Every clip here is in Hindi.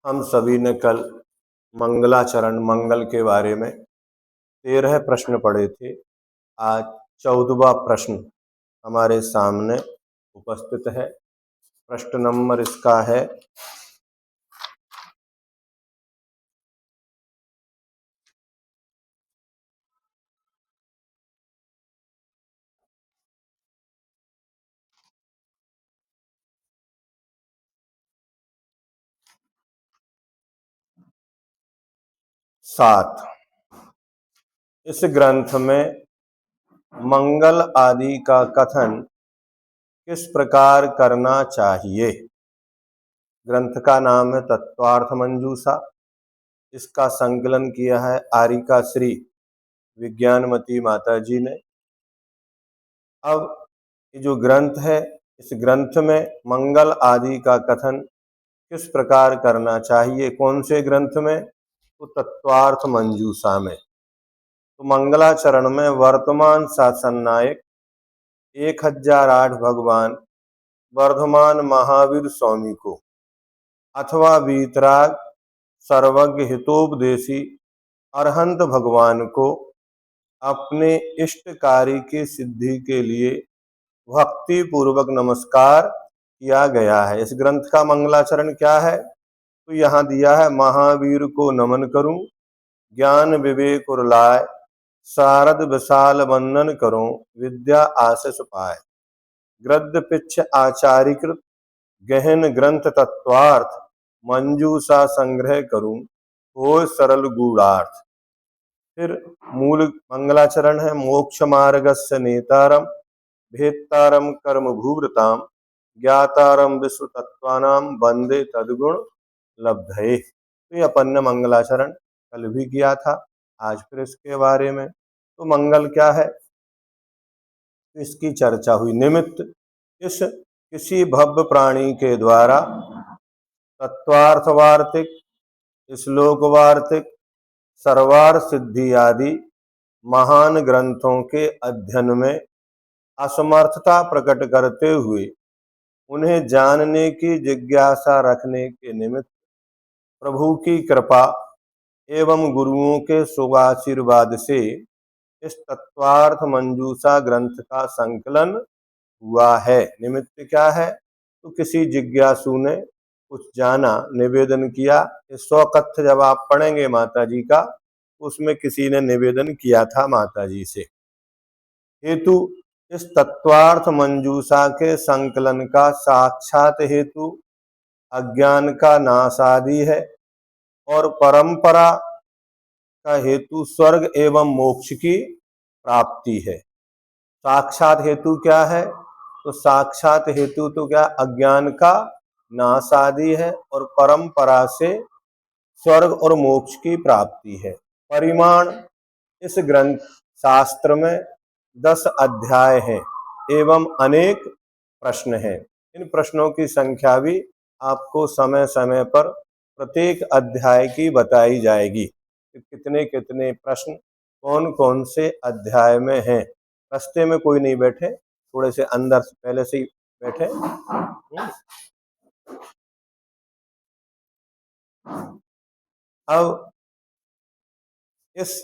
हम सभी ने कल मंगलाचरण मंगल के बारे में 13 प्रश्न पढ़े थे। आज 14वां प्रश्न हमारे सामने उपस्थित है। प्रश्न नंबर इसका है 7। इस ग्रंथ में मंगल आदि का कथन किस प्रकार करना चाहिए। ग्रंथ का नाम है तत्वार्थ मंजूषा। इसका संकलन किया है आरिका श्री विज्ञानमती माता जी ने। अब ये जो ग्रंथ है, इस ग्रंथ में मंगल आदि का कथन किस प्रकार करना चाहिए। कौन से ग्रंथ में? तो तत्वार्थ मंजूषा में। तो मंगलाचरण में वर्तमान शासन नायक 1008 भगवान वर्धमान महावीर स्वामी को अथवा वीतराग सर्वज्ञ हितोपदेशी अरहंत भगवान को अपने इष्ट कार्य की सिद्धि के लिए भक्ति पूर्वक नमस्कार किया गया है। इस ग्रंथ का मंगलाचरण क्या है? तो यहाँ दिया है, महावीर को नमन करूं, ज्ञान विवेक और लाय, शारद विशाल वंदन करूं, विद्या आशीष पाए, गद्य पिच्छ आचार्यकृत गहन ग्रंथ तत्वार्थ मंजूषा संग्रह करूं, हो सरल गूढ़ार्थ। फिर मूल मंगलाचरण है, मोक्ष मार्गस्य नेतारम भेत्तारम कर्म भूव्रताम ज्ञातारम विश्व तत्वानाम वंदे तद्गुण लब्धये। तो ये अपन ने मंगलाचरण कल भी किया था, आज फिर इसके बारे में। तो मंगल क्या है, इसकी चर्चा हुई। निमित्त इस किसी भव्य प्राणी के द्वारा तत्वार्थ वार्तिक, श्लोक वार्तिक, सर्वार सिद्धि आदि महान ग्रंथों के अध्ययन में असमर्थता प्रकट करते हुए उन्हें जानने की जिज्ञासा रखने के निमित्त प्रभु की कृपा एवं गुरुओं के शुभाशीर्वाद से इस तत्वार्थ मंजूषा ग्रंथ का संकलन हुआ है। निमित्त क्या है? तो किसी जिज्ञासु ने कुछ जाना, निवेदन किया। स्वकथ्य जब आप पढ़ेंगे माता जी का, उसमें किसी ने निवेदन किया था माता जी से। हेतु इस तत्वार्थ मंजूषा के संकलन का साक्षात हेतु अज्ञान का नाश आदि है और परंपरा का हेतु स्वर्ग एवं मोक्ष की प्राप्ति है। साक्षात हेतु क्या है? तो साक्षात हेतु तो क्या, अज्ञान का नाश आदि है और परंपरा से स्वर्ग और मोक्ष की प्राप्ति है। परिमाण इस ग्रंथ शास्त्र में 10 अध्याय हैं एवं अनेक प्रश्न हैं। इन प्रश्नों की संख्या भी आपको समय समय पर प्रत्येक अध्याय की बताई जाएगी कि कितने कितने प्रश्न कौन कौन से अध्याय में हैं। रास्ते में कोई नहीं बैठे, थोड़े से अंदर पहले से ही बैठे। अब इस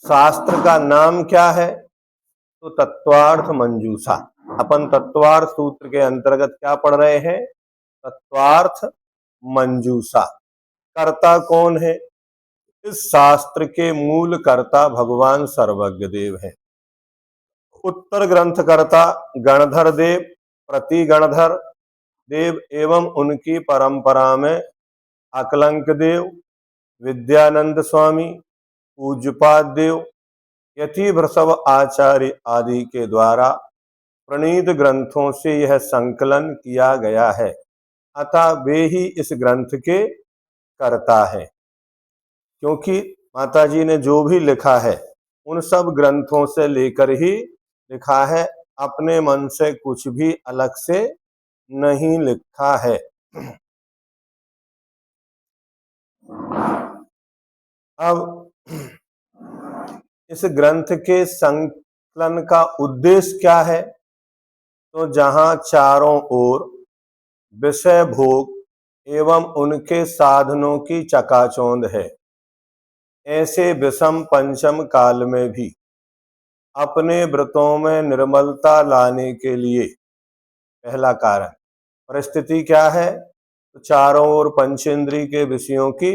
शास्त्र का नाम क्या है? तो तत्वार्थ मंजूषा। अपन तत्वार्थ सूत्र के अंतर्गत क्या पढ़ रहे हैं? तत्वार्थ मंजूषा। कर्ता कौन है? इस शास्त्र के मूल कर्ता भगवान सर्वज्ञ देव हैं। उत्तर ग्रंथकर्ता गणधर देव, प्रति गणधर देव एवं उनकी परंपरा में अकलंक देव, विद्यानंद स्वामी, पूज्यपाद देव, यतिभृषभ आचार्य आदि के द्वारा प्रणीत ग्रंथों से यह संकलन किया गया है, अतः वे ही इस ग्रंथ के कर्ता हैं। क्योंकि माताजी ने जो भी लिखा है उन सब ग्रंथों से लेकर ही लिखा है, अपने मन से कुछ भी अलग से नहीं लिखा है। अब इस ग्रंथ के संकलन का उद्देश्य क्या है? तो जहां चारों ओर विषय भोग एवं उनके साधनों की चकाचौंध है। ऐसे विषम पंचम काल में भी अपने व्रतों में निर्मलता लाने के लिए पहला कारण परिस्थिति क्या है, तो चारों ओर पंचेंद्रिय के विषयों की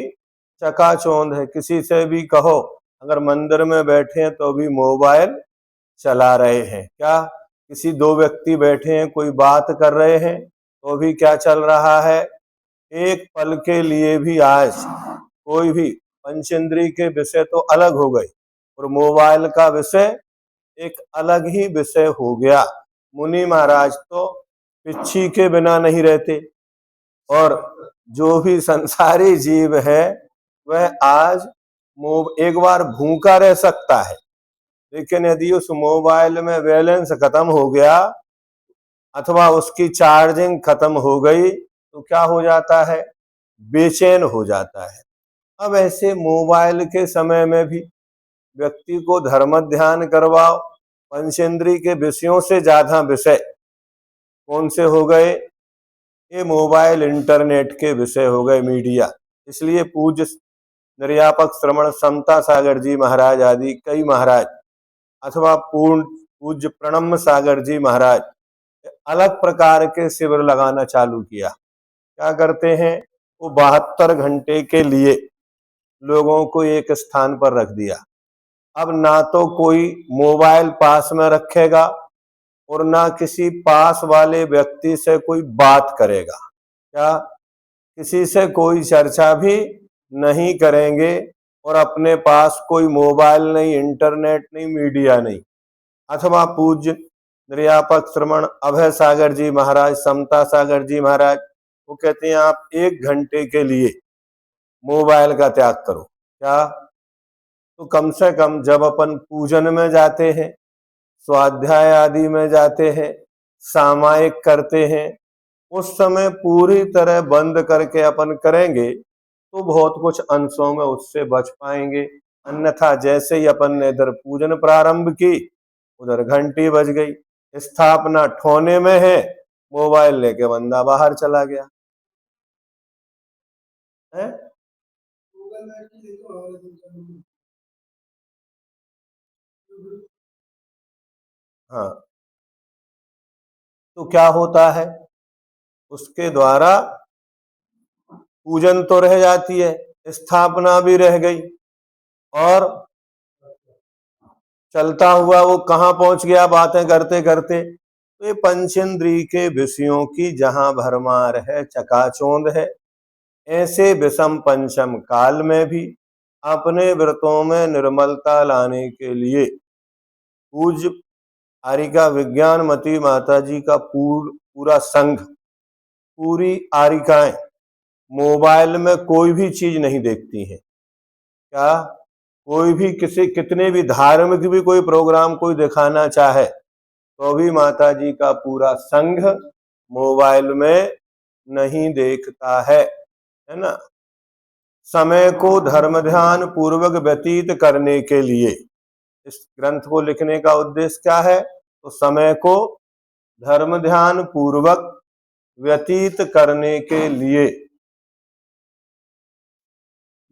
चकाचौंध है। किसी से भी कहो, अगर मंदिर में बैठे हैं तो भी मोबाइल चला रहे हैं। क्या किसी दो व्यक्ति बैठे हैं, कोई बात कर रहे हैं तो भी क्या चल रहा है, एक पल के लिए भी आज कोई भी पंचेंद्रिय के विषय तो अलग हो गए और मोबाइल का विषय एक अलग ही विषय हो गया। मुनि महाराज तो पिच्छी के बिना नहीं रहते और जो भी संसारी जीव है वह आज एक बार भूखा रह सकता है, लेकिन यदि उस मोबाइल में बैलेंस खत्म हो गया अथवा उसकी चार्जिंग खत्म हो गई तो क्या हो जाता है, बेचैन हो जाता है। अब ऐसे मोबाइल के समय में भी व्यक्ति को धर्म ध्यान करवाओ, पंचेंद्रिय के विषयों से ज्यादा विषय कौन से हो गए, ये मोबाइल इंटरनेट के विषय हो गए, मीडिया। इसलिए पूज्य निर्यापक श्रमण समता सागर जी महाराज आदि कई महाराज अथवा पूज्य प्रणम सागर जी महाराज अलग प्रकार के शिविर लगाना चालू किया। क्या करते हैं, वो 72 घंटे के लिए लोगों को एक स्थान पर रख दिया। अब ना तो कोई मोबाइल पास में रखेगा और ना किसी पास वाले व्यक्ति से कोई बात करेगा। क्या किसी से कोई चर्चा भी नहीं करेंगे और अपने पास कोई मोबाइल नहीं, इंटरनेट नहीं, मीडिया नहीं। अथवा पूज्य निर्यापक श्रमण अभय सागर जी महाराज, समता सागर जी महाराज, वो कहते हैं आप 1 घंटे के लिए मोबाइल का त्याग करो। क्या, तो कम से कम जब अपन पूजन में जाते हैं, स्वाध्याय आदि में जाते हैं, सामायिक करते हैं, उस समय पूरी तरह बंद करके अपन करेंगे तो बहुत कुछ अंशों में उससे बच पाएंगे। अन्यथा जैसे ही अपन ने इधर पूजन प्रारंभ की उधर घंटी बज गई, स्थापना ठोने में है, मोबाइल लेके बंदा बाहर चला गया है? हाँ, तो क्या होता है, उसके द्वारा पूजन तो रह जाती है, स्थापना भी रह गई और चलता हुआ वो कहाँ पहुंच गया बातें करते करते। तो ये पंचेंद्रिय के विषयों की जहां भरमार है, चकाचौंध है, ऐसे विषम पंचम काल में भी अपने व्रतों में निर्मलता लाने के लिए पूज्य आरिका विज्ञानमती माता जी का पूरा संघ, पूरी आरिकाएं मोबाइल में कोई भी चीज नहीं देखती हैं। क्या कोई भी किसी कितने भी धार्मिक भी कोई प्रोग्राम कोई दिखाना चाहे तो भी माता जी का पूरा संघ मोबाइल में नहीं देखता है ना। समय को धर्म ध्यान पूर्वक व्यतीत करने के लिए इस ग्रंथ को लिखने का उद्देश्य क्या है, तो समय को धर्म ध्यान पूर्वक व्यतीत करने के लिए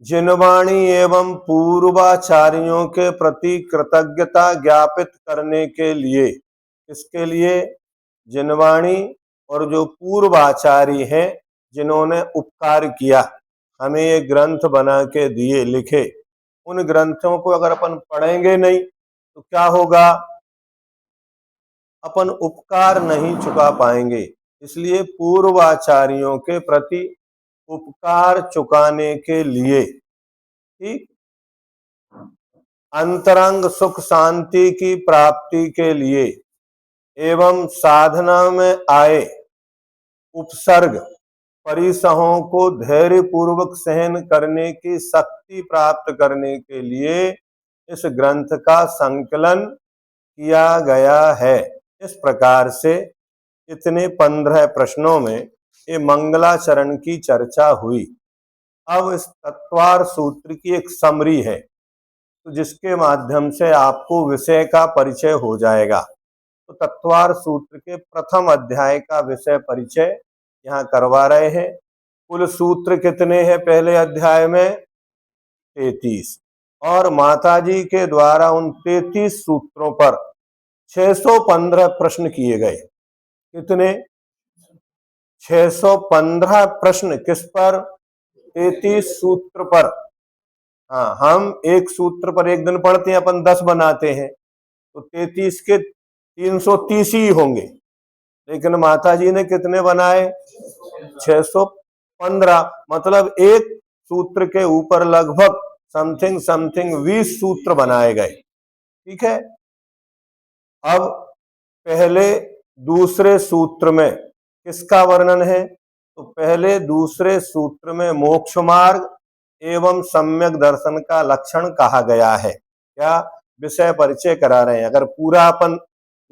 जिनवाणी एवं पूर्वाचार्यों के प्रति कृतज्ञता ज्ञापित करने के लिए, इसके लिए जिनवाणी और जो पूर्वाचार्य हैं जिन्होंने उपकार किया, हमें ये ग्रंथ बना के दिए लिखे, उन ग्रंथों को अगर अपन पढ़ेंगे नहीं तो क्या होगा, अपन उपकार नहीं चुका पाएंगे। इसलिए पूर्वाचार्यों के प्रति उपकार चुकाने के लिए, ठीक, अंतरंग सुख शांति की प्राप्ति के लिए एवं साधना में आए उपसर्ग परिसहों को धैर्य पूर्वक सहन करने की शक्ति प्राप्त करने के लिए इस ग्रंथ का संकलन किया गया है। इस प्रकार से इतने 15 प्रश्नों में ये मंगलाचरण की चर्चा हुई। अब इस तत्वार सूत्र की एक समरी है, तो जिसके माध्यम से आपको विषय का परिचय हो जाएगा। तो तत्वार सूत्र के प्रथम अध्याय का विषय परिचय यहाँ करवा रहे हैं। कुल सूत्र कितने हैं पहले अध्याय में? 33। और माताजी के द्वारा उन 33 सूत्रों पर 615 प्रश्न किए गए। कितने? 615 प्रश्न। किस पर? 33 सूत्र पर। हाँ, हम एक सूत्र पर एक दिन पढ़ते हैं, अपन 10 बनाते हैं, तो 33 के 330 ही होंगे, लेकिन माताजी ने कितने बनाए? 615। मतलब एक सूत्र के ऊपर लगभग समथिंग समथिंग 20 सूत्र बनाए गए। ठीक है। अब पहले दूसरे सूत्र में किसका वर्णन है? तो पहले दूसरे सूत्र में मोक्ष मार्ग एवं सम्यक दर्शन का लक्षण कहा गया है। क्या? विषय परिचय करा रहे हैं। अगर पूरा अपन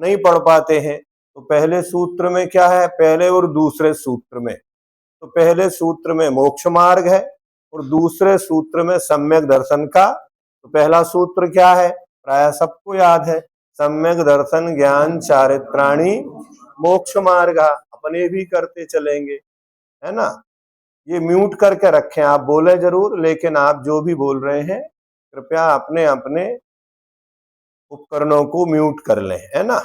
नहीं पढ़ पाते हैं तो पहले सूत्र में क्या है, पहले और दूसरे सूत्र में, तो पहले सूत्र में मोक्ष मार्ग है और दूसरे सूत्र में सम्यक दर्शन का। तो पहला सूत्र क्या है? प्राय सबको याद है, सम्यक दर्शन ज्ञान चारित्राणी मोक्ष मार्ग। अपने भी करते चलेंगे, है ना। ये म्यूट करके रखें, आप बोले जरूर, लेकिन आप जो भी बोल रहे हैं कृपया अपने अपने उपकरणों को म्यूट कर लें, है ना।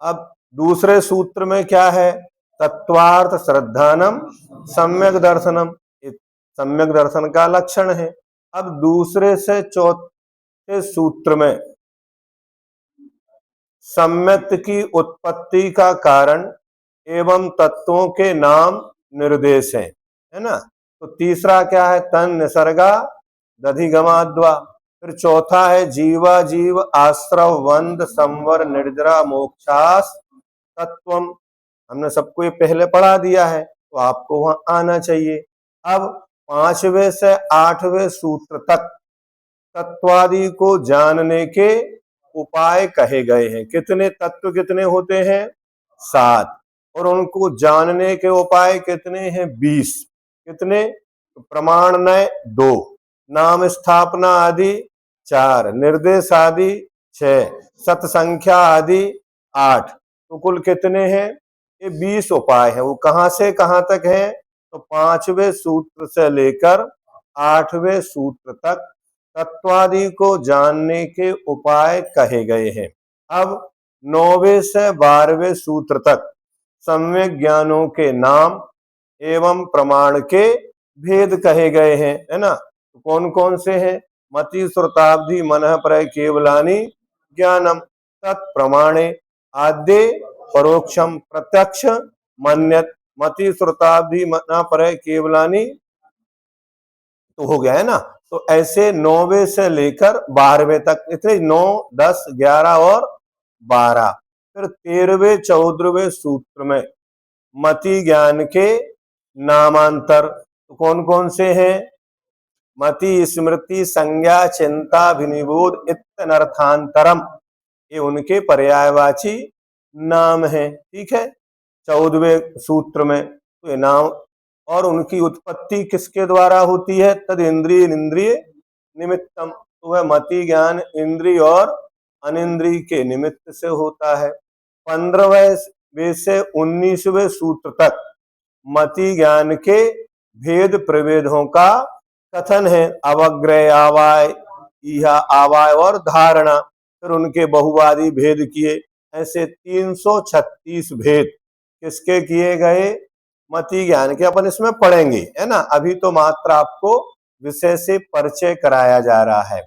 अब दूसरे सूत्र में क्या है? तत्वार्थ श्रद्धानम सम्यक दर्शनम, सम्यक दर्शन का लक्षण है। अब दूसरे से चौथे सूत्र में सम्यक की उत्पत्ति का कारण एवं तत्वों के नाम निर्देश है ना। तो तीसरा क्या है? तन निसर्गा दधिगमाद्वा। फिर चौथा है जीवा जीव आश्रव वंद संवर निर्जरा मोक्षास तत्वम। हमने सबको ये पहले पढ़ा दिया है, तो आपको वहां आना चाहिए। अब 5वें से 8वें सूत्र तक तत्वादि को जानने के उपाय कहे गए हैं। कितने तत्व कितने होते हैं? 7। और उनको जानने के उपाय कितने हैं? 20। कितने? प्रमाण नय 2, नाम स्थापना आदि 4, निर्देश आदि 6, सत्संख्या आदि 8। तो कुल कितने हैं? ये 20 उपाय हैं। वो कहां से कहां तक है? तो 5वें सूत्र से लेकर 8वें सूत्र तक तत्वादि को जानने के उपाय कहे गए हैं। अब 9वें से 12वें सूत्र तक सम्यक ज्ञानों के नाम एवं प्रमाण के भेद कहे गए हैं, है ना। तो कौन कौन से हैं? मति श्रुताब्धि मनः परः केवलानि ज्ञानम तत्प्रमाणे आद्य परोक्षम प्रत्यक्ष मन्यत। मति श्रुताब्धि मनः परः केवलानि तो हो गया, है ना। तो ऐसे 9वें से लेकर 12वें तक, इतने 9, 10, 11 और 12। फिर 13वें 14वें सूत्र में मति ज्ञान के नामांतर तो कौन कौन से हैं? मति स्मृति संज्ञा चिंता विनिबोध इत्यनर्थांतरम, ये उनके पर्यायवाची नाम है। ठीक है। 14वें सूत्र में तो ये नाम और उनकी उत्पत्ति किसके द्वारा होती है? तद इंद्रिय इंद्रिय निमित्तम, तो वह मति ज्ञान इंद्रिय और अनिंद्रिय के निमित्त से होता है। 15वें से 19वें सूत्र तक मति ज्ञान के भेद प्रभेदों का कथन है। अवग्रह आवाय, इहा आवाय और धारणा, फिर उनके बहुवादी भेद किए। ऐसे 336 भेद किसके किए गए? मति ज्ञान के। अपन इसमें पढ़ेंगे, है ना। अभी तो मात्र आपको विषय से परिचय कराया जा रहा है।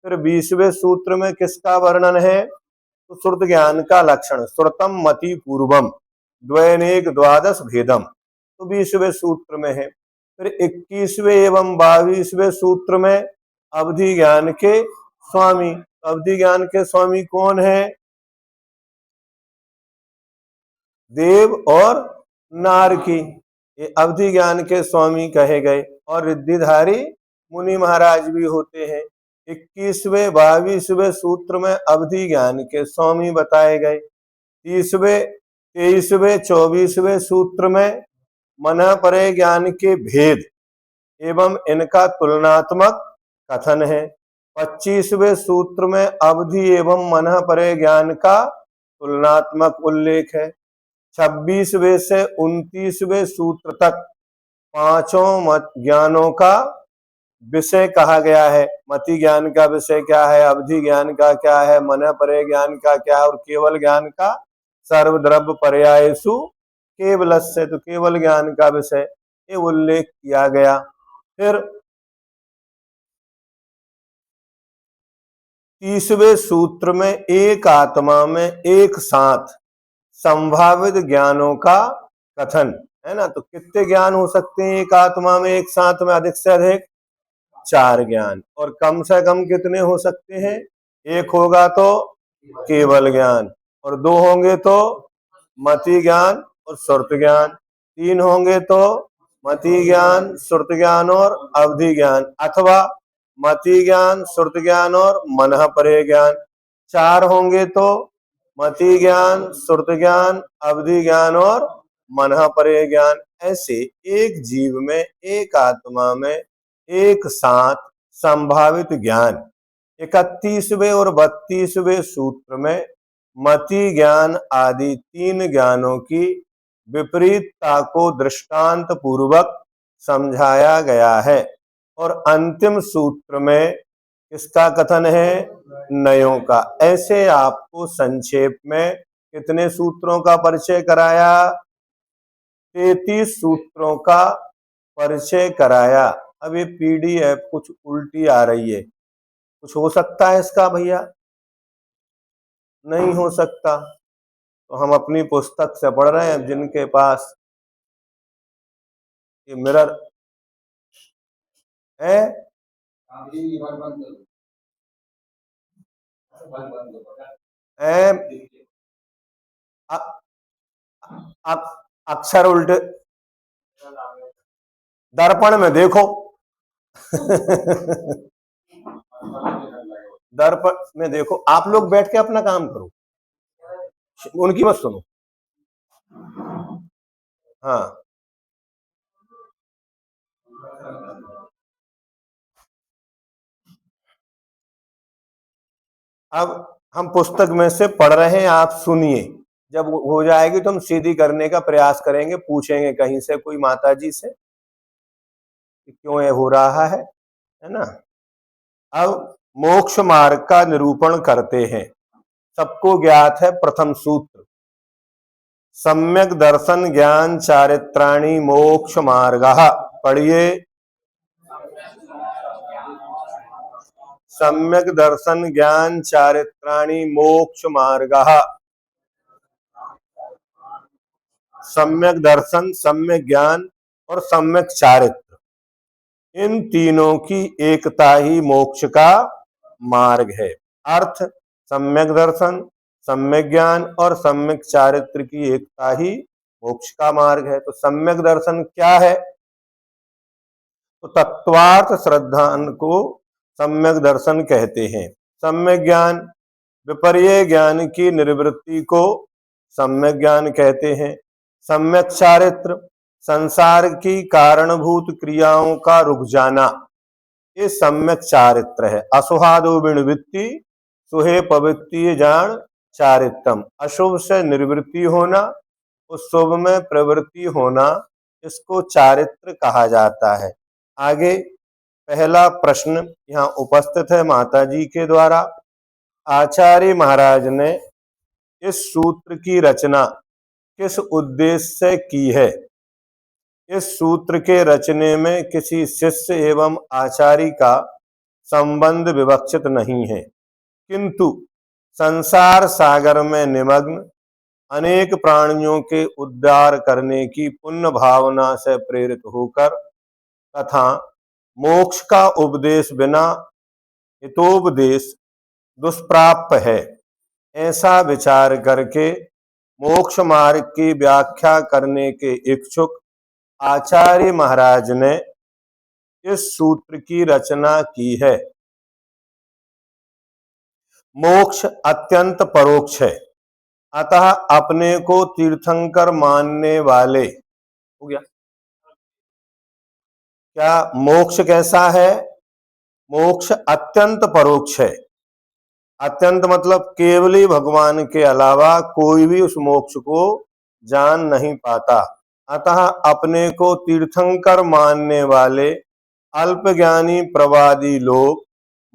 फिर 20वें सूत्र में किसका वर्णन है? तो श्रुत ज्ञान का लक्षण, श्रुतम मति पूर्वम द्वैनेक द्वादश भेदम, तो 20वें सूत्र में है। फिर 21वें एवं 22वें सूत्र में अवधि ज्ञान के स्वामी। अवधि ज्ञान के स्वामी कौन है? देव और नारकी, ये अवधि ज्ञान के स्वामी कहे गए। और रिद्धिधारी मुनि महाराज भी होते हैं। 21वें 22वें सूत्र में अवधि ज्ञान के स्वामी बताए गए। 30वें 23वें 24वें सूत्र में मनः परे ज्ञान के भेद एवं इनका तुलनात्मक कथन है। 25वें सूत्र में अवधि एवं मनः परे ज्ञान का तुलनात्मक उल्लेख है। 26वें से 29वें सूत्र तक पांचों मत ज्ञानों का विषय कहा गया है। मति ज्ञान का विषय क्या है, अवधि ज्ञान का क्या है, मन परे ज्ञान का क्या है, और केवल ज्ञान का सर्वद्रव्य पर्यायसु केवलस्य, तो केवल ज्ञान का विषय ये उल्लेख किया गया। फिर 30वें सूत्र में एक आत्मा में एक साथ संभावित ज्ञानों का कथन है ना। तो कितने ज्ञान हो सकते हैं एक आत्मा में एक साथ में? अधिक से अधिक 4 ज्ञान। और कम से कम कितने हो सकते हैं? एक होगा तो केवल ज्ञान, और 2 होंगे तो मति ज्ञान और सुरत ज्ञान, 3 होंगे तो मति ज्ञान, सुरत ज्ञान और अवधि ज्ञान, अथवा मति ज्ञान, सुरत ज्ञान और मनः परे ज्ञान, 4 होंगे तो मति ज्ञान, सुरत ज्ञान, अवधि ज्ञान और मनः परे ज्ञान। ऐसे एक जीव में, एक आत्मा में एक साथ संभावित ज्ञान 31वें और 32वें सूत्र में मति ज्ञान आदि 3 ज्ञानों की विपरीतता को दृष्टांत पूर्वक समझाया गया है। और अंतिम सूत्र में किसका कथन है? नयों का। ऐसे आपको संक्षेप में कितने सूत्रों का परिचय कराया? 33 सूत्रों का परिचय कराया। अब ये पीडीएफ कुछ उल्टी आ रही है, कुछ हो सकता है इसका भैया? नहीं हो सकता। तो हम अपनी पुस्तक से पढ़ रहे हैं। जिनके पास ये मिरर है, अक्षर उल्टे, दर्पण में देखो दर्पण में देखो। आप लोग बैठ के अपना काम करो, उनकी मत सुनो। हाँ, अब हम पुस्तक में से पढ़ रहे हैं, आप सुनिए। जब हो जाएगी तो हम सीधी करने का प्रयास करेंगे, पूछेंगे कहीं से कोई माताजी से कि क्यों ये हो रहा है ना। अब मोक्ष मार्ग का निरूपण करते हैं। सबको ज्ञात है प्रथम सूत्र, सम्यक दर्शन ज्ञान चारित्राणि मोक्ष मार्गः। पढ़िए, सम्यक दर्शन ज्ञान चारित्राणि मोक्ष मार्गः। सम्यक दर्शन, सम्यक ज्ञान और सम्यक चारित्र, इन तीनों की एकता ही मोक्ष का मार्ग है। अर्थ, सम्यक दर्शन, सम्यक ज्ञान और सम्यक चारित्र की एकता ही मोक्ष का मार्ग है। तो सम्यक दर्शन क्या है? तो तत्वार्थ श्रद्धान को सम्यक दर्शन कहते हैं। सम्यक ज्ञान, विपर्य ज्ञान की निर्वृत्ति को सम्यक ज्ञान कहते हैं। सम्यक चारित्र, संसार की कारणभूत क्रियाओं का रुक जाना, ये सम्यक चारित्र है। असुहादो विणवृत्ति सुहे पवित्ति जान चारित्रम। अशुभ से निर्वृत्ति होना, उस शुभ में प्रवृत्ति होना, इसको चारित्र कहा जाता है। आगे पहला प्रश्न यहाँ उपस्थित है माता जी के द्वारा। आचार्य महाराज ने इस सूत्र की रचना किस उद्देश्य से की है? इस सूत्र के रचने में किसी शिष्य एवं आचार्य का संबंध विवक्षित नहीं है, किंतु संसार सागर में निमग्न अनेक प्राणियों के उद्धार करने की पुण्य भावना से प्रेरित होकर तथा मोक्ष का उपदेश बिना हितोपदेश दुष्प्राप्य है, ऐसा विचार करके मोक्ष मार्ग की व्याख्या करने के इच्छुक आचार्य महाराज ने इस सूत्र की रचना की है। मोक्ष अत्यंत परोक्ष है, अतः अपने को तीर्थंकर मानने वाले, हो गया क्या? मोक्ष कैसा है? मोक्ष अत्यंत परोक्ष है। अत्यंत मतलब केवली भगवान के अलावा कोई भी उस मोक्ष को जान नहीं पाता। अतः अपने को तीर्थंकर मानने वाले अल्पज्ञानी प्रवादी लोग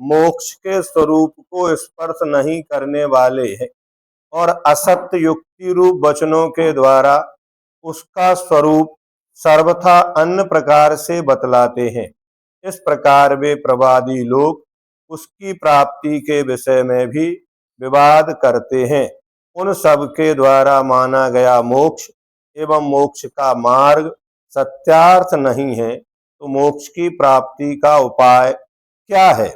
मोक्ष के स्वरूप को स्पर्श नहीं करने वाले हैं और असत्य युक्ति रूप वचनों के द्वारा उसका स्वरूप सर्वथा अन्य प्रकार से बतलाते हैं। इस प्रकार वे प्रवादी लोग उसकी प्राप्ति के विषय में भी विवाद करते हैं। उन सब के द्वारा माना गया मोक्ष एवं मोक्ष का मार्ग सत्यार्थ नहीं है, तो मोक्ष की प्राप्ति का उपाय क्या है?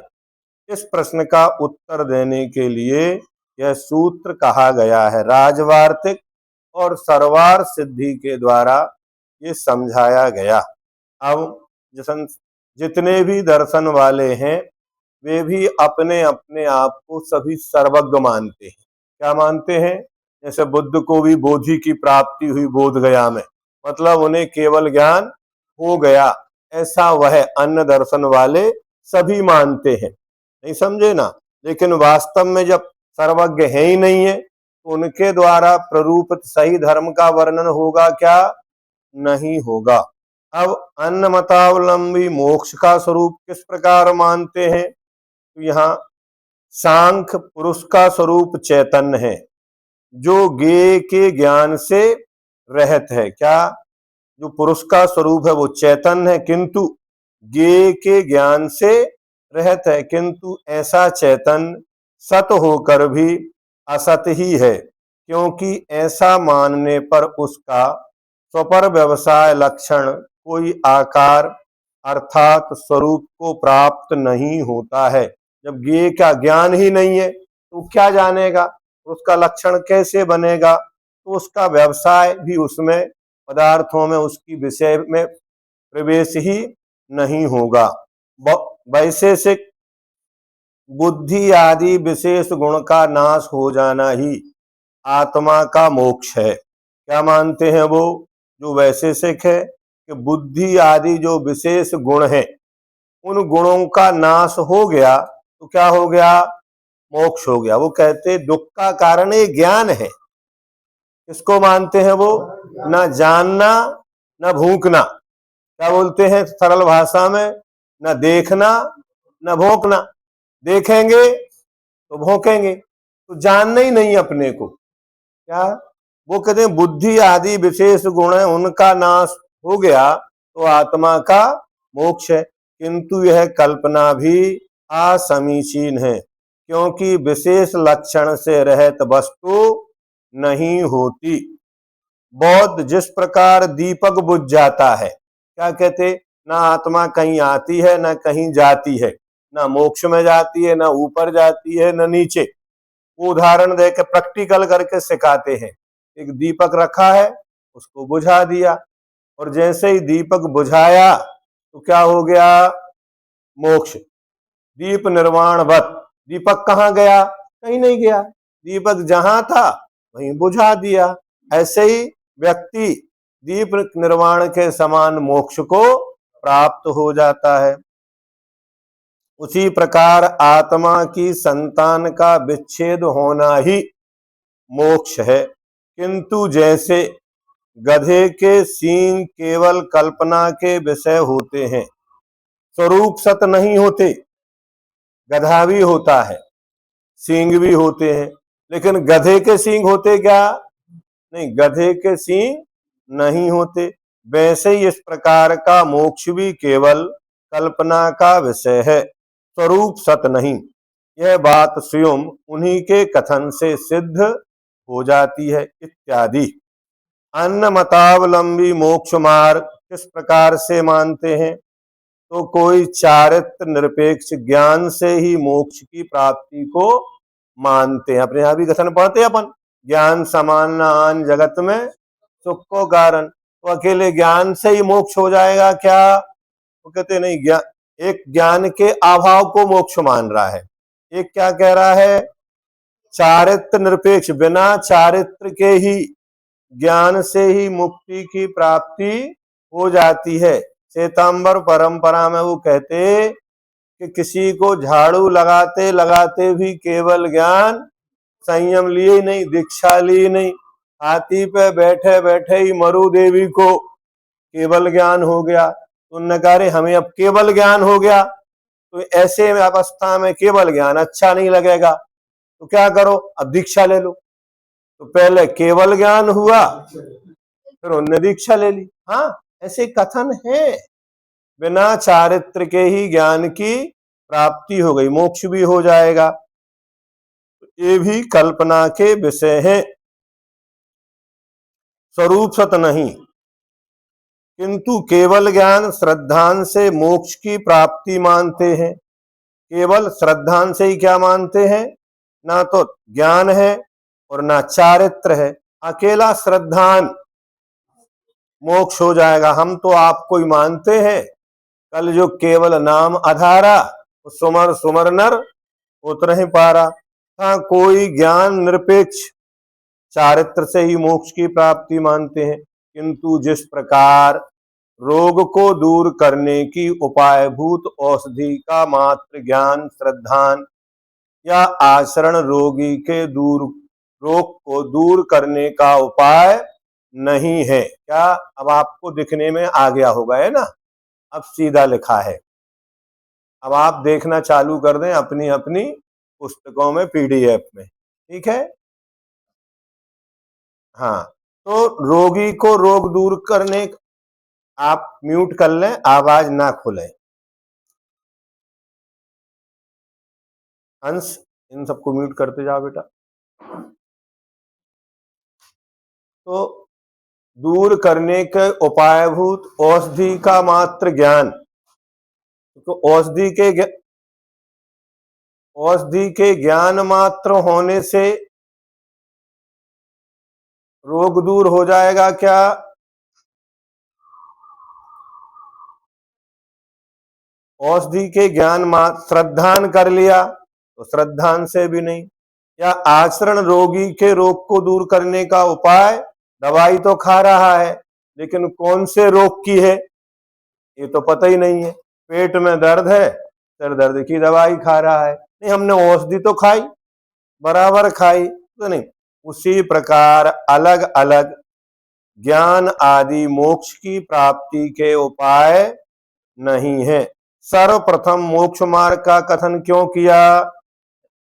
इस प्रश्न का उत्तर देने के लिए यह सूत्र कहा गया है। राजवार्तिक और सर्वार्थ सिद्धि के द्वारा ये समझाया गया। अब जितने भी दर्शन वाले हैं वे भी अपने अपने आप को सभी सर्वज्ञ मानते हैं। क्या मानते हैं? जैसे बुद्ध को भी बोधि की प्राप्ति हुई बोध गया में, मतलब उन्हें केवल ज्ञान हो गया, ऐसा वह अन्य दर्शन वाले सभी मानते हैं। नहीं समझे ना? लेकिन वास्तव में जब सर्वज्ञ है ही नहीं है तो उनके द्वारा प्ररूपित सही धर्म का वर्णन होगा क्या? नहीं होगा। अब अन्य मतावलंबी मोक्ष का स्वरूप किस प्रकार मानते हैं? तो यहाँ सांख्य पुरुष का स्वरूप चैतन्य है जो ज्ञेय के ज्ञान से रहित है। क्या? जो पुरुष का स्वरूप है वो चैतन्य है किंतु ज्ञेय के ज्ञान से रहित है, किंतु ऐसा चैतन्य सत होकर भी असत ही है, क्योंकि ऐसा मानने पर उसका स्वपर व्यवसाय लक्षण कोई आकार अर्थात स्वरूप को प्राप्त नहीं होता है। जब ज्ञेय का ज्ञान ही नहीं है तो क्या जानेगा, उसका लक्षण कैसे बनेगा? तो उसका व्यवसाय भी उसमें पदार्थों में उसकी विषय में प्रवेश ही नहीं होगा। वैशेषिक बुद्धि आदि विशेष गुण का नाश हो जाना ही आत्मा का मोक्ष है। क्या मानते हैं वो जो वैशेषिक है कि बुद्धि आदि जो विशेष गुण है उन गुणों का नाश हो गया तो क्या हो गया? मोक्ष हो गया। वो कहते दुख का कारण ये ज्ञान है। किसको मानते हैं वो? ना जानना ना भूखना। क्या बोलते हैं सरल भाषा में? ना देखना ना भोंकना। देखेंगे तो भोंकेंगे, तो जानना ही नहीं अपने को। क्या? वो कहते हैं बुद्धि आदि विशेष गुण है उनका नाश हो गया तो आत्मा का मोक्ष है, किंतु यह कल्पना भी असमीचीन है, क्योंकि विशेष लक्षण से रहित वस्तु नहीं होती। बौद्ध जिस प्रकार दीपक बुझ जाता है, क्या कहते? ना आत्मा कहीं आती है ना कहीं जाती है, ना मोक्ष में जाती है ना ऊपर जाती है ना नीचे। वो उदाहरण देकर प्रैक्टिकल करके सिखाते हैं। एक दीपक रखा है, उसको बुझा दिया और जैसे ही दीपक बुझाया तो क्या हो गया? मोक्ष। दीप निर्वाणवत। दीपक कहाँ गया? कहीं नहीं गया। दीपक जहां था वहीं बुझा दिया। ऐसे ही व्यक्ति दीप निर्वाण के समान मोक्ष को प्राप्त हो जाता है। उसी प्रकार आत्मा की संतान का विच्छेद होना ही मोक्ष है, किंतु जैसे गधे के सींग केवल कल्पना के विषय होते हैं, स्वरूप सत नहीं होते। गधा भी होता है, सींग भी होते हैं, लेकिन गधे के सींग होते क्या? नहीं, गधे के सींग नहीं होते। वैसे ही इस प्रकार का मोक्ष भी केवल कल्पना का विषय है, स्वरूप सत नहीं। यह बात स्वयं उन्हीं के कथन से सिद्ध हो जाती है। इत्यादि। अन्य मतावलंबी मोक्ष मार्ग किस प्रकार से मानते हैं? तो कोई चारित्र निरपेक्ष ज्ञान से ही मोक्ष की प्राप्ति को मानते हैं। अपने यहाँ भी कथन पढ़ते हैं अपन, ज्ञान समान आन जगत में सुख को कारण। तो अकेले ज्ञान से ही मोक्ष हो जाएगा क्या? वो कहते नहीं, एक ज्ञान के अभाव को मोक्ष मान रहा है, एक क्या कह रहा है? चारित्र निरपेक्ष, बिना चारित्र के ही ज्ञान से ही मुक्ति की प्राप्ति हो जाती है। श्वेतांबर परंपरा में वो कहते कि किसी को झाड़ू लगाते लगाते भी केवल ज्ञान, संयम लिए नहीं, दीक्षा लिए नहीं, हाथी पे बैठे बैठे ही मरु देवी को केवल ज्ञान हो गया, तो उन्होंने कहा रे हमें अब केवल ज्ञान हो गया, तो ऐसे अवस्था में केवल ज्ञान अच्छा नहीं लगेगा, तो क्या करो अब दीक्षा ले लो। तो पहले केवल ज्ञान हुआ, फिर उन्होंने दीक्षा ले ली। हाँ, ऐसे कथन है। बिना चारित्र के ही ज्ञान की प्राप्ति हो गई, मोक्ष भी हो जाएगा। ये भी कल्पना के विषय है, स्वरूप सत नहीं। किंतु केवल ज्ञान श्रद्धान से मोक्ष की प्राप्ति मानते हैं। केवल श्रद्धान से ही क्या मानते हैं? ना तो ज्ञान है और ना चारित्र है, अकेला श्रद्धान मोक्ष हो जाएगा। हम तो आपको ही मानते हैं, कल जो केवल नाम आधारा, सुमर सुमर नर उतर पारा। हाँ, कोई ज्ञान निरपेक्ष चारित्र से ही मोक्ष की प्राप्ति मानते हैं, किंतु जिस प्रकार रोग को दूर करने की उपायभूत औषधि का मात्र ज्ञान श्रद्धान या आचरण रोगी के रोग को दूर करने का उपाय नहीं है। क्या अब आपको दिखने में आ गया होगा, है ना? अब सीधा लिखा है, अब आप देखना चालू कर दें अपनी अपनी पुस्तकों में, पीडीएफ में। ठीक है? हाँ, तो रोगी को रोग दूर करने, आप म्यूट कर लें, आवाज ना खुले। अंश, इन सबको म्यूट करते जाओ बेटा। तो दूर करने के उपायभूत औषधि का मात्र ज्ञान, तो औषधि के ज्ञान मात्र होने से रोग दूर हो जाएगा क्या? औषधि के ज्ञान मात्र श्रद्धान कर लिया तो श्रद्धान से भी नहीं। या आचरण रोगी के रोग को दूर करने का उपाय, दवाई तो खा रहा है लेकिन कौन से रोग की है ये तो पता ही नहीं है। पेट में दर्द है, सिर दर्द की दवाई खा रहा है, नहीं हमने औषधि तो खाई, बराबर खाई तो नहीं। उसी प्रकार अलग अलग ज्ञान आदि मोक्ष की प्राप्ति के उपाय नहीं है। सर्वप्रथम मोक्ष मार्ग का कथन क्यों किया?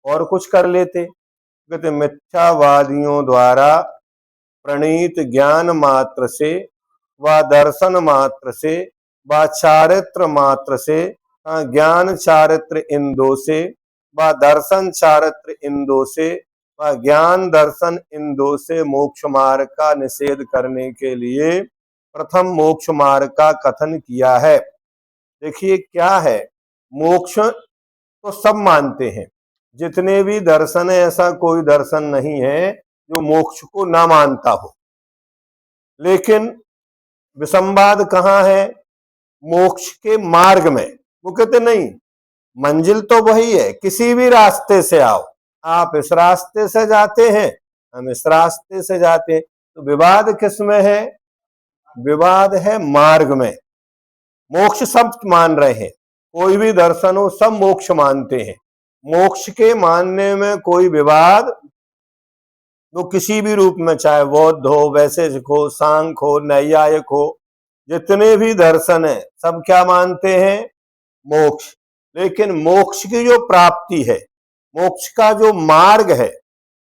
और कुछ कर लेते। कहते मिथ्यावादियों द्वारा प्रणीत ज्ञान मात्र से व दर्शन मात्र से व चारित्र मात्र से, ज्ञान चारित्र इन दो से व दर्शन चारित्र इन दो से व ज्ञान दर्शन इन दो से मोक्ष मार्ग का निषेध करने के लिए प्रथम मोक्ष मार्ग का कथन किया है। देखिए क्या है, मोक्ष तो सब मानते हैं, जितने भी दर्शन है ऐसा कोई दर्शन नहीं है जो मोक्ष को ना मानता हो। लेकिन विसंवाद कहाँ है? मोक्ष के मार्ग में। वो कहते नहीं, मंजिल तो वही है, किसी भी रास्ते से आओ, आप इस रास्ते से जाते हैं, हम इस रास्ते से जाते हैं, तो विवाद किस में है? विवाद है मार्ग में। मोक्ष सब मान रहे हैं, कोई भी दर्शन हो सब मोक्ष मानते हैं। मोक्ष के मानने में कोई विवाद, वो किसी भी रूप में, चाहे बौद्ध हो, वैशेषिक हो, सांख्य हो, नैयायिक हो, जितने भी दर्शन है सब क्या मानते हैं? मोक्ष। लेकिन मोक्ष की जो प्राप्ति है, मोक्ष का जो मार्ग है,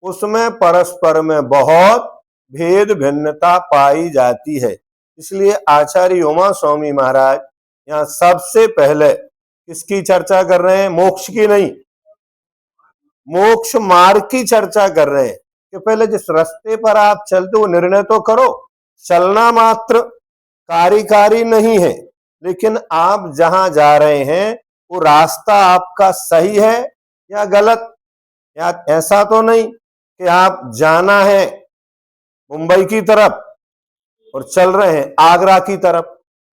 उसमें परस्पर में बहुत भेद भिन्नता पाई जाती है। इसलिए आचार्य उमा स्वामी महाराज यहाँ सबसे पहले किसकी चर्चा कर रहे हैं? मोक्ष की नहीं, मोक्ष मार्ग की चर्चा कर रहे हैं कि पहले जिस रास्ते पर आप चलते हो निर्णय तो करो। चलना मात्र कार्यकारी नहीं है, लेकिन आप जहां जा रहे हैं वो रास्ता आपका सही है या गलत। या ऐसा तो नहीं कि आप जाना है मुंबई की तरफ और चल रहे हैं आगरा की तरफ,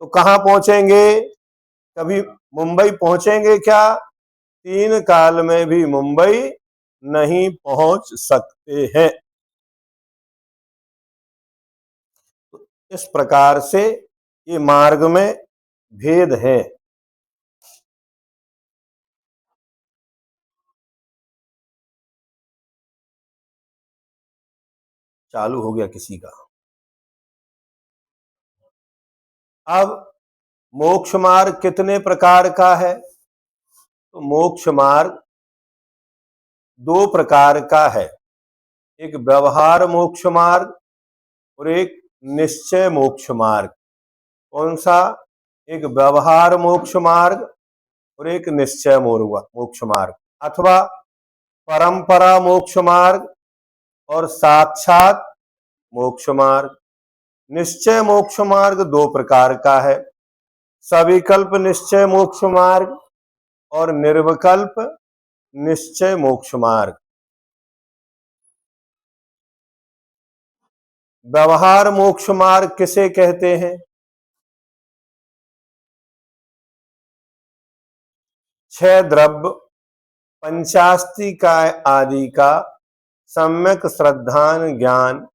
तो कहां पहुंचेंगे? कभी मुंबई पहुंचेंगे क्या? 3 काल में भी मुंबई नहीं पहुंच सकते हैं। इस प्रकार से ये मार्ग में भेद है। चालू हो गया किसी का। अब मोक्ष मार्ग कितने प्रकार का है? तो मोक्ष मार्ग दो प्रकार का है, एक व्यवहार मोक्ष मार्ग और एक निश्चय मोक्ष मार्ग। कौन सा? एक व्यवहार मोक्ष मार्ग और एक निश्चय मोक्ष मार्ग, अथवा परंपरा मोक्ष मार्ग और साक्षात मोक्ष मार्ग। निश्चय मोक्ष मार्ग दो प्रकार का है, सविकल्प निश्चय मोक्ष मार्ग और निर्विकल्प निश्चय मोक्ष मार्ग। व्यवहार मोक्ष मार्ग किसे कहते हैं? छह द्रव्य, पंचास्तिकाय आदि का सम्यक श्रद्धान ज्ञान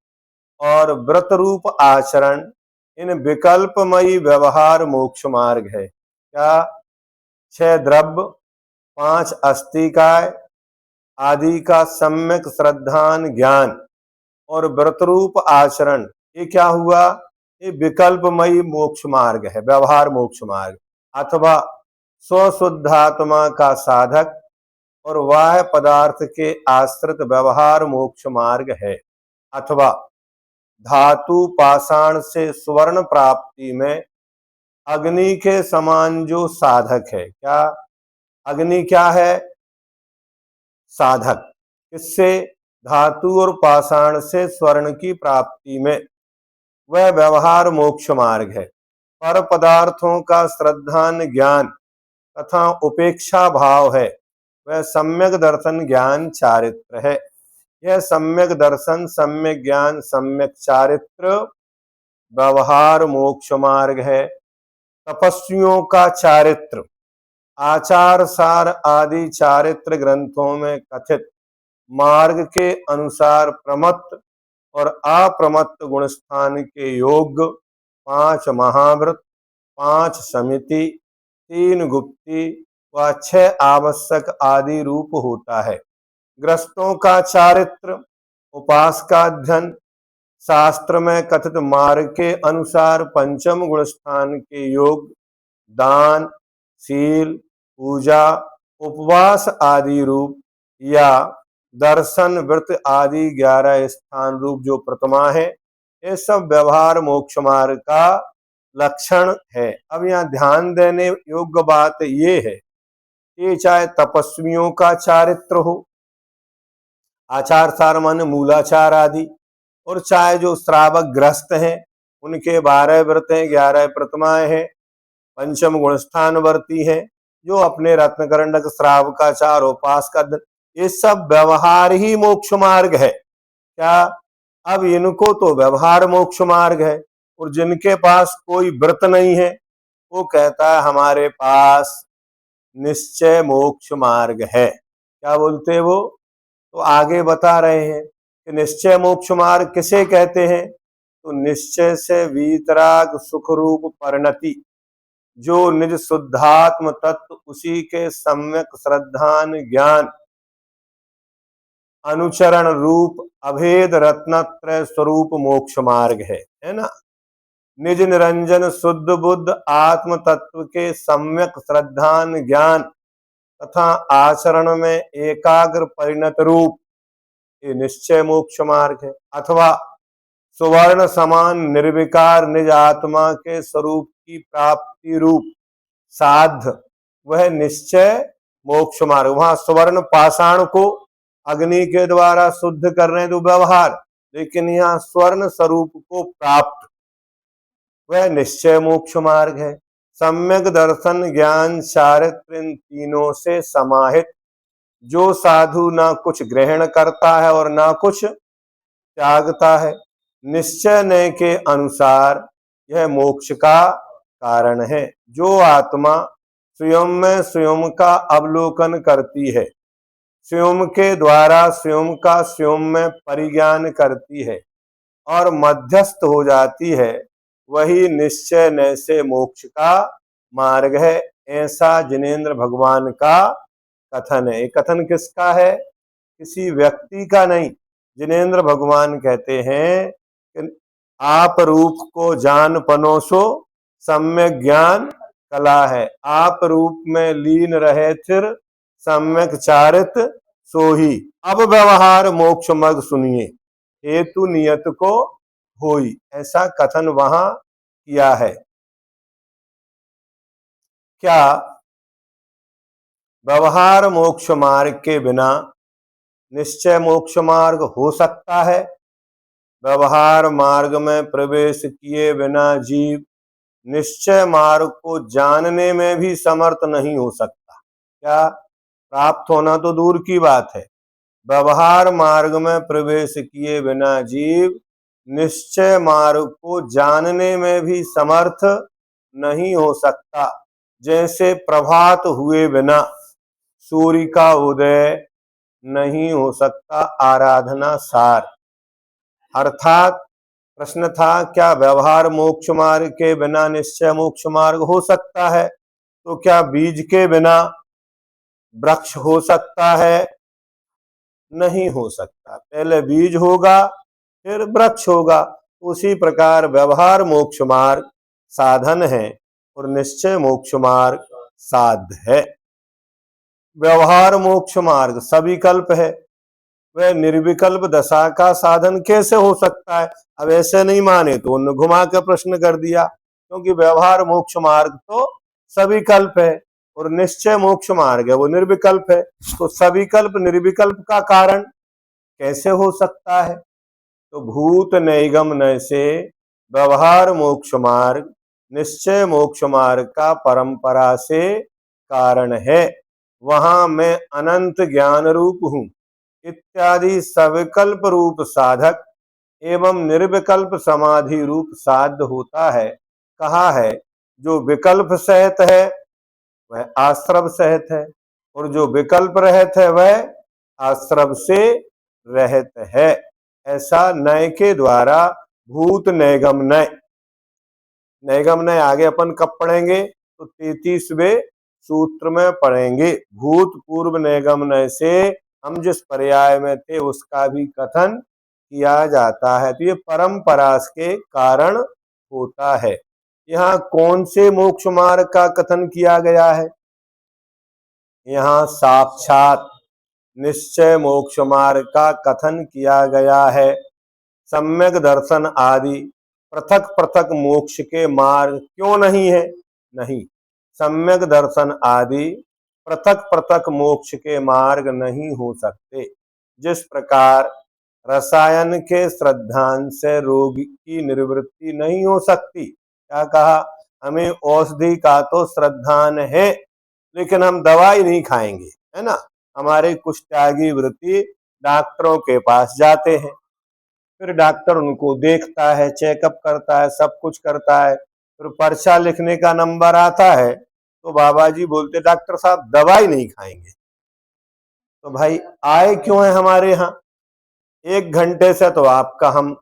और व्रत रूप आचरण इन विकल्पमयी व्यवहार मोक्ष मार्ग है। क्या? छह द्रव्य, पांच अस्तिकाय आदि का सम्यक श्रद्धान ज्ञान और व्रत रूप आचरण, ये क्या हुआ? ये विकल्पमयी मोक्ष मार्ग है, व्यवहार मोक्ष मार्ग। अथवा स्वशुद्धात्मा का साधक और बाह्य पदार्थ के आश्रित व्यवहार मोक्ष मार्ग है। अथवा धातु पाषाण से स्वर्ण प्राप्ति में अग्नि के समान जो साधक है। क्या? अग्नि क्या है? साधक। किससे? धातु और पाषाण से स्वर्ण की प्राप्ति में, वह व्यवहार मोक्ष मार्ग है। पर पदार्थों का श्रद्धान ज्ञान तथा उपेक्षा भाव है, वह सम्यक दर्शन ज्ञान चारित्र है। यह सम्यक दर्शन, सम्यक ज्ञान, सम्यक चारित्र व्यवहार मोक्ष मार्ग है। तपस्वियों का चारित्र, आचार सार आदि चारित्र ग्रंथों में कथित मार्ग के अनुसार प्रमत्त और अप्रमत्त गुणस्थान के योग, पांच महाव्रत, पांच समिति, तीन गुप्ती व छह आवश्यक आदि रूप होता है। ग्रस्तों का चारित्र, उपासकाध्ययन, शास्त्र में कथित मार्ग के अनुसार पंचम गुणस्थान के योग, दान, शील, पूजा, उपवास आदि रूप, या दर्शन, व्रत आदि 11 स्थान रूप जो प्रतिमा है, ये सब व्यवहार मोक्ष मार्ग का लक्षण है। अब यहाँ ध्यान देने योग्य बात ये है कि चाहे तपस्वियों का चारित्र हो, आचार सार मन मूलाचार आदि, और चाहे जो श्रावक ग्रस्त हैं उनके 12 व्रत हैं, 11 प्रतिमाएं हैं, पंचम गुणस्थान वर्ती हैं, जो अपने रत्नकरंडक श्रावकाचार उपास का, ये सब व्यवहार ही मोक्ष मार्ग है। क्या? अब इनको तो व्यवहार मोक्ष मार्ग है, और जिनके पास कोई व्रत नहीं है वो कहता है हमारे पास निश्चय मोक्ष मार्ग है। क्या बोलते वो? तो आगे बता रहे हैं कि निश्चय मोक्ष मार्ग किसे कहते हैं? तो निश्चय से वीतराग सुख रूप परिणति, जो निज शुद्धात्म तत्व उसी के सम्यक श्रद्धान ज्ञान अनुचरण रूप अभेद रत्नत्रय स्वरूप मोक्ष मार्ग है ना। निज निरंजन शुद्ध बुद्ध आत्म तत्व के सम्यक श्रद्धान ज्ञान तथा आचरण में एकाग्र परिणत रूप, ये निश्चय मोक्ष मार्ग है। अथवा सुवर्ण समान निर्विकार निज आत्मा के स्वरूप की प्राप्ति रूप साध, वह निश्चय मोक्ष मार्ग। वहां सुवर्ण पाषाण को अग्नि के द्वारा शुद्ध कर रहे हैं तो व्यवहार, लेकिन यहाँ स्वर्ण स्वरूप को प्राप्त, वह निश्चय मोक्ष मार्ग है। सम्यक दर्शन ज्ञान चारित्र इन तीनों से समाहित जो साधु ना कुछ ग्रहण करता है और ना कुछ त्यागता है, निश्चय न के अनुसार यह मोक्ष का कारण है। जो आत्मा स्वयं में स्वयं का अवलोकन करती है, स्वयं के द्वारा स्वयं का स्वयं में परिज्ञान करती है और मध्यस्थ हो जाती है, वही निश्चय न से मोक्ष का मार्ग है। ऐसा जिनेंद्र भगवान का कथन है। कथन किसका है? किसी व्यक्ति का नहीं। जिनेंद्र भगवान कहते हैं कि आप रूप को जान पनोसो सम्यक ज्ञान कला है। आप रूप में लीन रहे थिर सम्यक चारित सोही। अब व्यवहार मोक्ष मग सुनिए हेतु नियत को होई। ऐसा कथन वहां किया है। क्या व्यवहार मोक्ष मार्ग के बिना निश्चय मोक्ष मार्ग हो सकता है? व्यवहार मार्ग में प्रवेश किए बिना जीव निश्चय मार्ग को जानने में भी समर्थ नहीं हो सकता। क्या प्राप्त होना तो दूर की बात है, व्यवहार मार्ग में प्रवेश किए बिना जीव निश्चय मार्ग को जानने में भी समर्थ नहीं हो सकता। जैसे प्रभात हुए बिना सूर्य का उदय नहीं हो सकता, आराधना सार। अर्थात प्रश्न था क्या व्यवहार मोक्ष मार्ग के बिना निश्चय मोक्ष मार्ग हो सकता है? तो क्या बीज के बिना वृक्ष हो सकता है? नहीं हो सकता। पहले बीज होगा फिर वृक्ष होगा। उसी प्रकार व्यवहार मोक्ष मार्ग साधन है और निश्चय मोक्ष मार्ग साध्य है। व्यवहार मोक्ष मार्ग सविकल्प है, वह निर्विकल्प दशा का साधन कैसे हो सकता है? अब ऐसे नहीं माने तो उन्होंने घुमा के प्रश्न कर दिया, क्योंकि व्यवहार मोक्ष मार्ग तो सविकल्प है और निश्चय मोक्ष मार्ग है वो निर्विकल्प है। तो सविकल्प निर्विकल्प का कारण कैसे हो सकता है? तो भूत नैगम नय से व्यवहार मोक्ष मार्ग निश्चय मोक्ष मार्ग का परंपरा से कारण है। वहां मैं अनंत ज्ञान रूप हूं इत्यादि सविकल्प रूप साधक एवं निर्विकल्प समाधि रूप साध्य होता है। कहा है जो विकल्प सहित है वह आश्रव सहित है और जो विकल्प रहित है वह आश्रव से रहित है। ऐसा नय के द्वारा भूत नैगम नय, नैगम नय आगे अपन कब पढ़ेंगे? तो 33वें सूत्र में पढ़ेंगे। भूत पूर्व नैगम नय से हम जिस पर्याय में थे उसका भी कथन किया जाता है। तो ये परंपरा के कारण होता है। यहाँ कौन से मोक्ष मार्ग का कथन किया गया है? यहाँ साक्षात निश्चय मोक्ष मार्ग का कथन किया गया है। सम्यक दर्शन आदि पृथक पृथक मोक्ष के मार्ग क्यों नहीं है? नहीं, सम्यक दर्शन आदि पृथक पृथक मोक्ष के मार्ग नहीं हो सकते। जिस प्रकार रसायन के श्रद्धांत से रोग की निवृत्ति नहीं हो सकती। क्या कहा? हमें औषधि का तो श्रद्धान है लेकिन हम दवाई नहीं खाएंगे, है ना। हमारे कुछ त्यागी वृत्ति डॉक्टरों के पास जाते हैं, फिर डॉक्टर उनको देखता है, चेकअप करता है, सब कुछ करता है, फिर पर्चा लिखने का नंबर आता है तो बाबा जी बोलते डॉक्टर साहब दवाई नहीं खाएंगे। तो भाई आए क्यों है हमारे यहाँ? 1 घंटे से तो आपका हम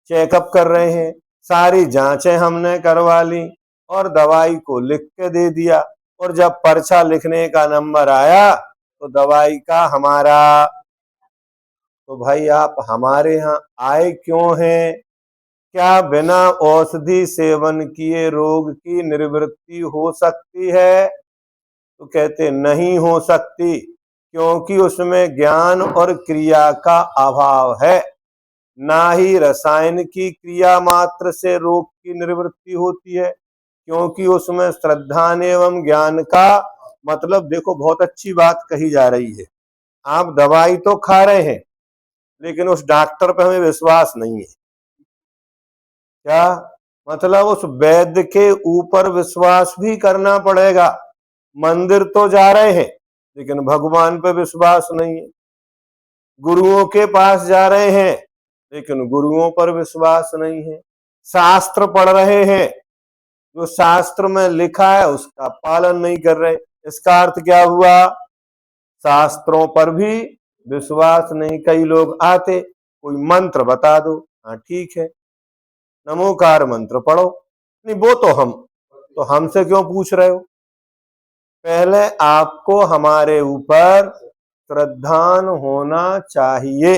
चेकअप कर रहे हैं, सारी जांचें हमने करवा ली और दवाई को लिख के दे दिया, और जब पर्चा लिखने का नंबर आया तो दवाई का हमारा। तो भाई आप हमारे यहाँ आए क्यों हैं? क्या बिना औषधि सेवन किए रोग की निवृत्ति हो सकती है? तो कहते नहीं हो सकती, क्योंकि उसमें ज्ञान और क्रिया का अभाव है। ना ही रसायन की क्रिया मात्र से रोग की निवृत्ति होती है, क्योंकि उसमें श्रद्धा एवं ज्ञान का मतलब, देखो बहुत अच्छी बात कही जा रही है। आप दवाई तो खा रहे हैं लेकिन उस डॉक्टर पे हमें विश्वास नहीं है। क्या मतलब? उस वैद्य के ऊपर विश्वास भी करना पड़ेगा। मंदिर तो जा रहे हैं लेकिन भगवान पे विश्वास नहीं है। गुरुओं के पास जा रहे हैं लेकिन गुरुओं पर विश्वास नहीं है। शास्त्र पढ़ रहे हैं, जो शास्त्र में लिखा है उसका पालन नहीं कर रहे। इसका अर्थ क्या हुआ? शास्त्रों पर भी विश्वास नहीं। कई लोग आते, कोई मंत्र बता दो, हाँ ठीक है नमोकार मंत्र पढ़ो, नहीं वो तो हमसे क्यों पूछ रहे हो? पहले आपको हमारे ऊपर श्रद्धान होना चाहिए।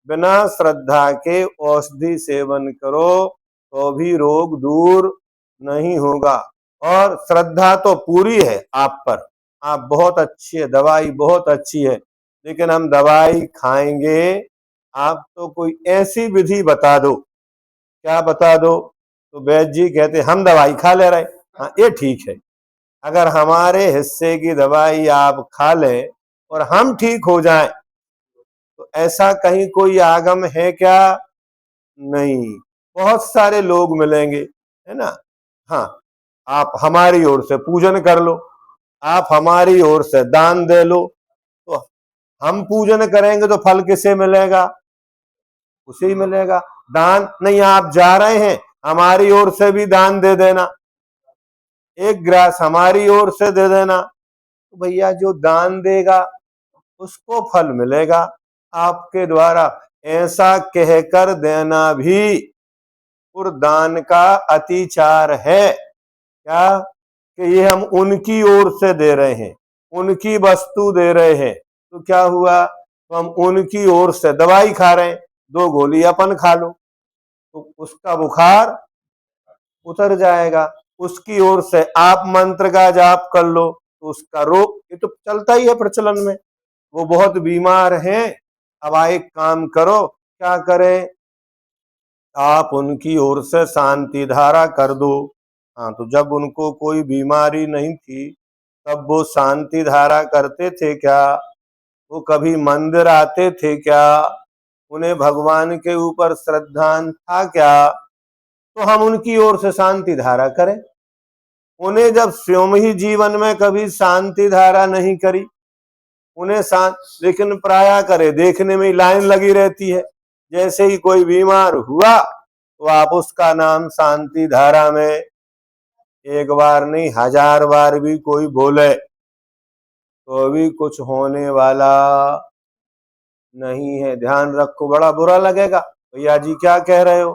बिना श्रद्धा के औषधि सेवन करो तो भी रोग दूर नहीं होगा। और श्रद्धा तो पूरी है आप पर, आप बहुत अच्छी है, दवाई बहुत अच्छी है, लेकिन हम दवाई खाएंगे, आप तो कोई ऐसी विधि बता दो, क्या बता दो, तो वैद्य जी कहते हम दवाई खा ले रहे। हाँ ये ठीक है, अगर हमारे हिस्से की दवाई आप खा लें और हम ठीक हो जाएं, तो ऐसा कहीं कोई आगम है क्या? नहीं, बहुत सारे लोग मिलेंगे, है ना। हाँ, आप हमारी ओर से पूजन कर लो, आप हमारी ओर से दान दे लो, तो हम पूजन करेंगे तो फल किसे मिलेगा? उसे ही मिलेगा। दान नहीं, आप जा रहे हैं, हमारी ओर से भी दान दे देना, एक ग्रास हमारी ओर से दे देना, तो भैया जो दान देगा उसको फल मिलेगा आपके द्वारा। ऐसा कहकर देना भी दान का अतिचार है क्या? कि ये हम उनकी ओर से दे रहे हैं, उनकी वस्तु दे रहे हैं, तो क्या हुआ? तो हम उनकी ओर से दवाई खा रहे हैं, 2 गोली अपन खा लो तो उसका बुखार उतर जाएगा। उसकी ओर से आप मंत्र का जाप कर लो तो उसका रोग, ये तो चलता ही है प्रचलन में, वो बहुत बीमार हैं। अब एक काम करो, क्या करें, आप उनकी ओर से शांति धारा कर दो। हाँ, तो जब उनको कोई बीमारी नहीं थी तब वो शांति धारा करते थे क्या? वो कभी मंदिर आते थे क्या? उन्हें भगवान के ऊपर श्रद्धा था क्या? तो हम उनकी ओर से शांति धारा करें। उन्हें जब स्वयं ही जीवन में कभी शांति धारा नहीं करी, उन्हें शांत, लेकिन प्राय करे देखने में लाइन लगी रहती है, जैसे ही कोई बीमार हुआ तो आप उसका नाम शांति धारा में एक बार नहीं 1000 बार भी कोई बोले तो भी कुछ होने वाला नहीं है। ध्यान रखो, बड़ा बुरा लगेगा, भैया जी क्या कह रहे हो?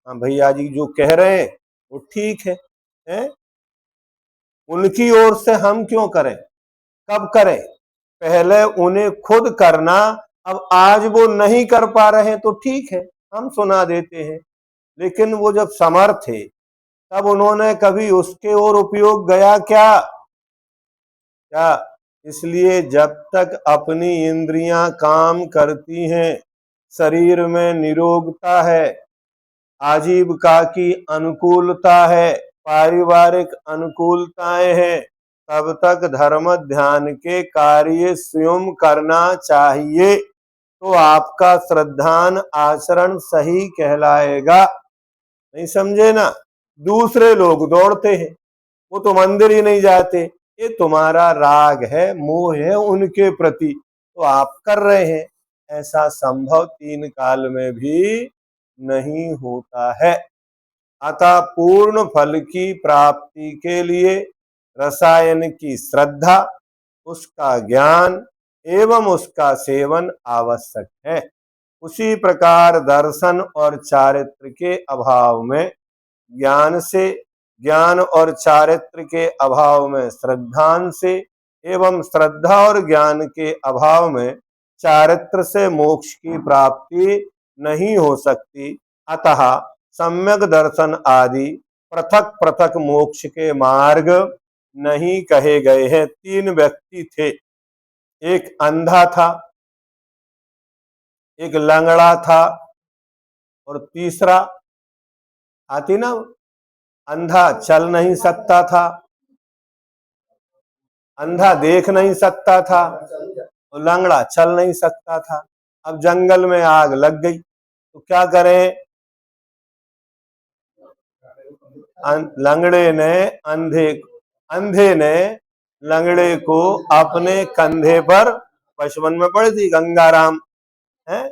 हाँ, भैया जी जो कह रहे हैं वो ठीक है? उनकी ओर से हम क्यों करें? कब करें? पहले उन्हें खुद करना। अब आज वो नहीं कर पा रहे तो ठीक है, हम सुना देते हैं, लेकिन वो जब समर्थ थे तब उन्होंने कभी उसके ओर उपयोग गया क्या? क्या? इसलिए जब तक अपनी इंद्रियां काम करती हैं, शरीर में निरोगता है, आजीविका की अनुकूलता है, पारिवारिक अनुकूलताएं हैं, तब तक धर्म ध्यान के कार्य स्वयं करना चाहिए, तो आपका श्रद्धान आचरण सही कहलाएगा। नहीं समझे ना? दूसरे लोग दौड़ते हैं, वो तो मंदिर ही नहीं जाते, ये तुम्हारा राग है, मोह है उनके प्रति, तो आप कर रहे हैं। ऐसा संभव 3 काल में भी नहीं होता है। अतः पूर्ण फल की प्राप्ति के लिए रसायन की श्रद्धा, उसका ज्ञान एवं उसका सेवन आवश्यक है। उसी प्रकार दर्शन और चारित्र के अभाव में ज्ञान और चारित्र के अभाव में श्रद्धान से, एवं श्रद्धा और ज्ञान के अभाव में चारित्र से मोक्ष की प्राप्ति नहीं हो सकती। अतः सम्यक दर्शन आदि पृथक पृथक मोक्ष के मार्ग नहीं कहे गए हैं। 3 व्यक्ति थे, एक अंधा था, एक लंगड़ा था, और तीसरा आती ना, अंधा चल नहीं सकता था, अंधा देख नहीं सकता था और लंगड़ा चल नहीं सकता था। अब जंगल में आग लग गई तो क्या करें? अंधे ने लंगड़े को अपने कंधे पर, बचपन में पड़ी थी गंगाराम है,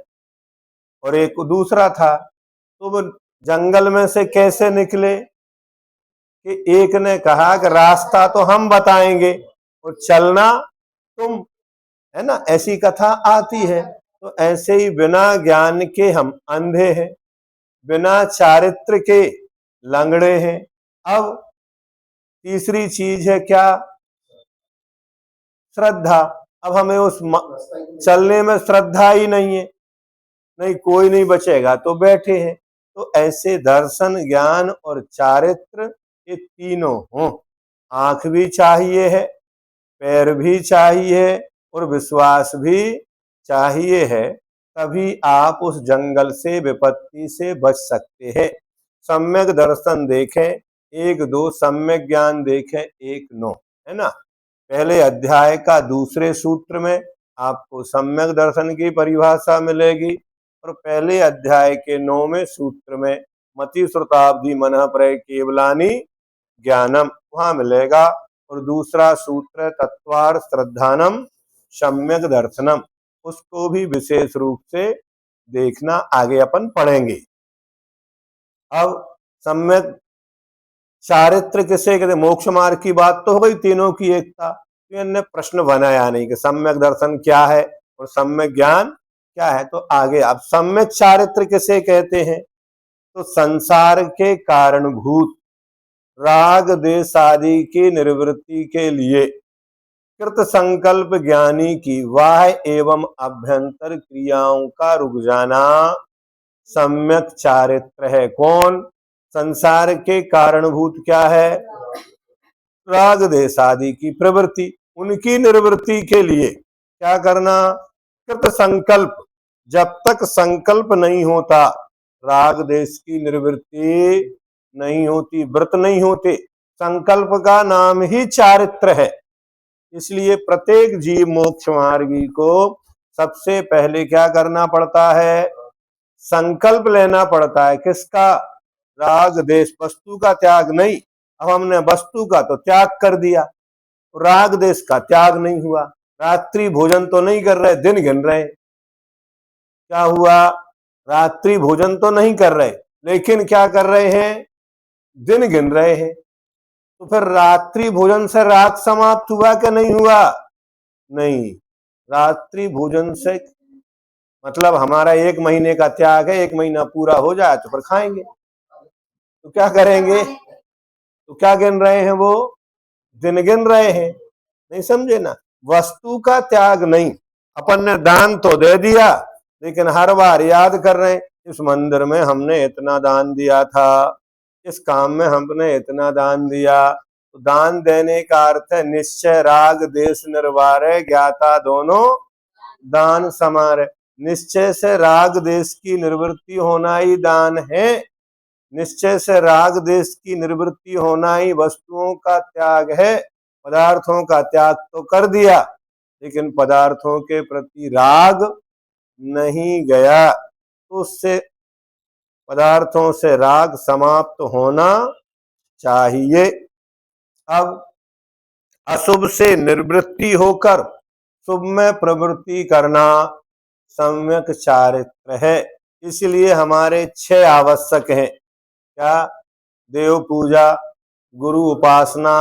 और एक दूसरा था, तो वो जंगल में से कैसे निकले? कि एक ने कहा कि रास्ता तो हम बताएंगे और चलना तुम, है ना, ऐसी कथा आती है। तो ऐसे ही बिना ज्ञान के हम अंधे हैं, बिना चारित्र के लंगड़े हैं। अब तीसरी चीज है क्या? श्रद्धा। अब हमें उस चलने में श्रद्धा ही नहीं है, नहीं कोई नहीं बचेगा तो बैठे हैं। तो ऐसे दर्शन, ज्ञान और चारित्र ये तीनों हों। आंख भी चाहिए है, पैर भी चाहिए और विश्वास भी चाहिए है, तभी आप उस जंगल से, विपत्ति से बच सकते हैं। सम्यक दर्शन देखें 1-2, सम्यक ज्ञान देखें 1-9, है ना। पहले अध्याय का दूसरे सूत्र में आपको सम्यक दर्शन की परिभाषा मिलेगी और पहले अध्याय के 9वें सूत्र में मति श्रुताब्धि मनः प्रय केवलानी ज्ञानम वहां मिलेगा। और दूसरा सूत्र तत्वार्थ श्रद्धानम सम्यक दर्शनम, उसको भी विशेष रूप से देखना, आगे अपन पढ़ेंगे। अब सम्यक चारित्र किसे कहते? मोक्ष मार्ग की बात तो हो गई, तीनों की एकता। तो इन्होंने प्रश्न बनाया नहीं कि सम्यक दर्शन क्या है और सम्यक ज्ञान क्या है। तो आगे अब सम्यक चारित्र किसे कहते हैं? तो संसार के कारणभूत राग देश आदि की निवृत्ति के लिए कृत संकल्प ज्ञानी की बाह्य एवं अभ्यंतर क्रियाओं का रुक जाना सम्यक चारित्र है। कौन? संसार के कारणभूत क्या है? राग देश आदि की प्रवृत्ति, उनकी निवृत्ति के लिए क्या करना? कृत संकल्प, जब तक संकल्प नहीं होता राग देश की निवृत्ति नहीं होती, व्रत नहीं होते। संकल्प का नाम ही चारित्र है। इसलिए प्रत्येक जीव मोक्ष मार्गी को सबसे पहले क्या करना पड़ता है? संकल्प लेना पड़ता है। किसका? राग देश, वस्तु का त्याग नहीं। अब हमने वस्तु का तो त्याग कर दिया, राग देश का त्याग नहीं हुआ। रात्रि भोजन तो नहीं कर रहे, दिन गिन रहे। क्या हुआ? रात्रि भोजन तो नहीं कर रहे, लेकिन क्या कर रहे हैं? दिन गिन रहे हैं। तो फिर रात्रि भोजन से रात समाप्त हुआ कि नहीं हुआ? नहीं। रात्रि भोजन से मतलब हमारा 1 महीने का त्याग है, 1 महीना पूरा हो जाए तो फिर खाएंगे। तो क्या करेंगे? तो क्या गिन रहे हैं? वो दिन गिन रहे हैं। नहीं समझे ना? वस्तु का त्याग नहीं। अपन ने दान तो दे दिया, लेकिन हर बार याद कर रहे हैं इस मंदिर में हमने इतना दान दिया था, इस काम में हमने इतना दान दिया। तो दान देने का अर्थ है निश्चय राग देश निर्वारे ज्ञाता दोनों दान समारे। निश्चय से राग देश की निवृत्ति होना ही दान है। निश्चय से राग देश की निवृत्ति होना ही वस्तुओं का त्याग है। पदार्थों का त्याग तो कर दिया, लेकिन पदार्थों के प्रति राग नहीं गया, तो उससे पदार्थों से राग समाप्त होना चाहिए। अब अशुभ से निवृत्ति होकर शुभ में प्रवृत्ति करना सम्यक चारित्र है। इसलिए हमारे 6 आवश्यक हैं। क्या? देव पूजा, गुरु उपासना,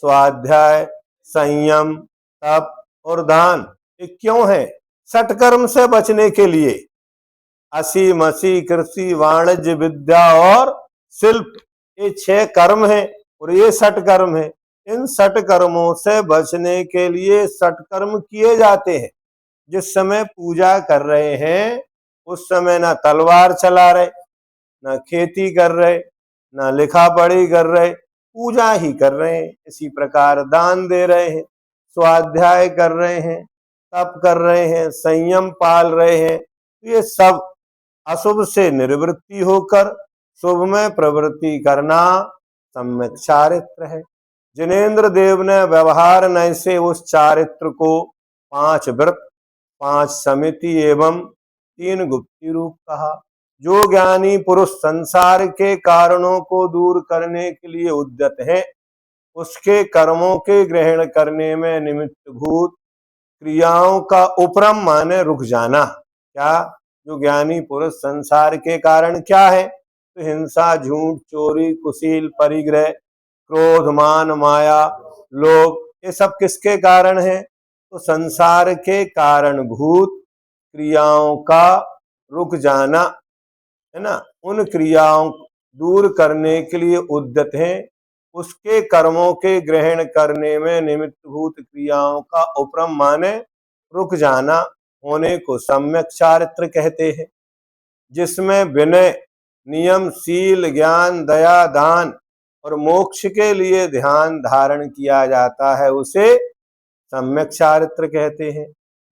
स्वाध्याय, संयम, तप और दान। ये क्यों है? सटकर्म से बचने के लिए। असी मसी कृषि वाणिज्य विद्या और शिल्प, ये 6 कर्म हैं और ये सटकर्म है। इन सटकर्मों से बचने के लिए सटकर्म किए जाते हैं। जिस समय पूजा कर रहे हैं उस समय ना तलवार चला रहे, ना खेती कर रहे, ना लिखा पढ़ी कर रहे, पूजा ही कर रहे हैं। इसी प्रकार दान दे रहे हैं, स्वाध्याय कर रहे हैं, तप कर रहे हैं, संयम पाल रहे हैं। तो ये सब अशुभ से निवृत्ति होकर शुभ में प्रवृत्ति करना सम्यक चारित्र है। जिनेन्द्र देव ने व्यवहार नय से उस चारित्र को 5 व्रत, 5 समिति एवं 3 गुप्ती रूप कहा। जो ज्ञानी पुरुष संसार के कारणों को दूर करने के लिए उद्यत है, उसके कर्मों के ग्रहण करने में निमित्त भूत क्रियाओं का उपरम माने रुक जाना। क्या? जो ज्ञानी पुरुष संसार के कारण क्या है? तो हिंसा, झूठ, चोरी, कुशील, परिग्रह, क्रोध, मान, माया, लोभ, ये सब किसके कारण है? तो संसार के कारणभूत क्रियाओं का रुक जाना, है ना। उन क्रियाओं दूर करने के लिए उद्यत हैं, उसके कर्मों के ग्रहण करने में निमित्त भूत क्रियाओं का उपरम माने रुक जाना होने को सम्यक चारित्र कहते हैं। जिसमें विनय, नियम, शील, ज्ञान, दया, दान और मोक्ष के लिए ध्यान धारण किया जाता है, उसे सम्यक चारित्र कहते हैं।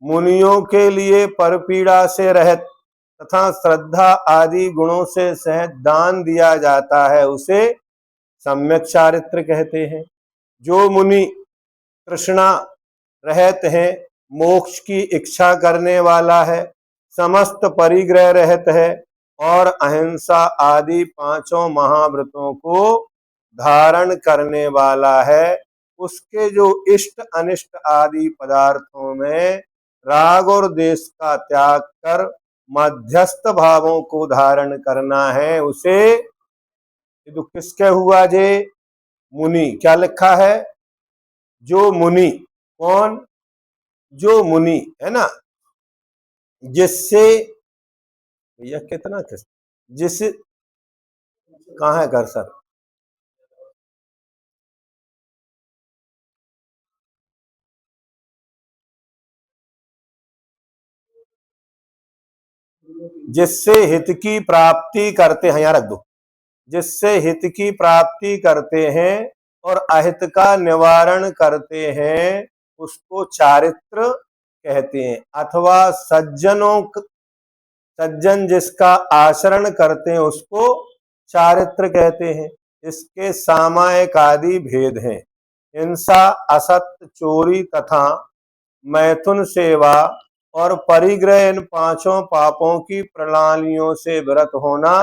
मुनियों के लिए परपीड़ा से रहित तथा श्रद्धा आदि गुणों से सहित दान दिया जाता है, उसे सम्यक चारित्र कहते हैं। जो मुनि तृष्णा रहित है, मोक्ष की इच्छा करने वाला है, समस्त परिग्रह रहित है और अहिंसा आदि पांचों महाव्रतों को धारण करने वाला है, उसके जो इष्ट अनिष्ट आदि पदार्थों में राग और द्वेष का त्याग कर मध्यस्थ भावों को धारण करना है, उसे, ये तो किसके हुआ जे? मुनि। क्या लिखा है? जो मुनि। कौन? जो मुनि, है ना, जिससे, भैया कितना किस, जिस, कहाँ है कर्सर? जिससे हित की प्राप्ति करते हैं, यहाँ रख दो, जिससे हित की प्राप्ति करते हैं और अहित का निवारण करते हैं, उसको चारित्र कहते हैं। अथवा सज्जन जिसका आचरण करते हैं, उसको चारित्र कहते हैं। इसके सामायिक आदि भेद हैं। हिंसा, असत्य, चोरी तथा मैथुन सेवा और परिग्रह, इन पांचों पापों की प्रणालियों से विरत होना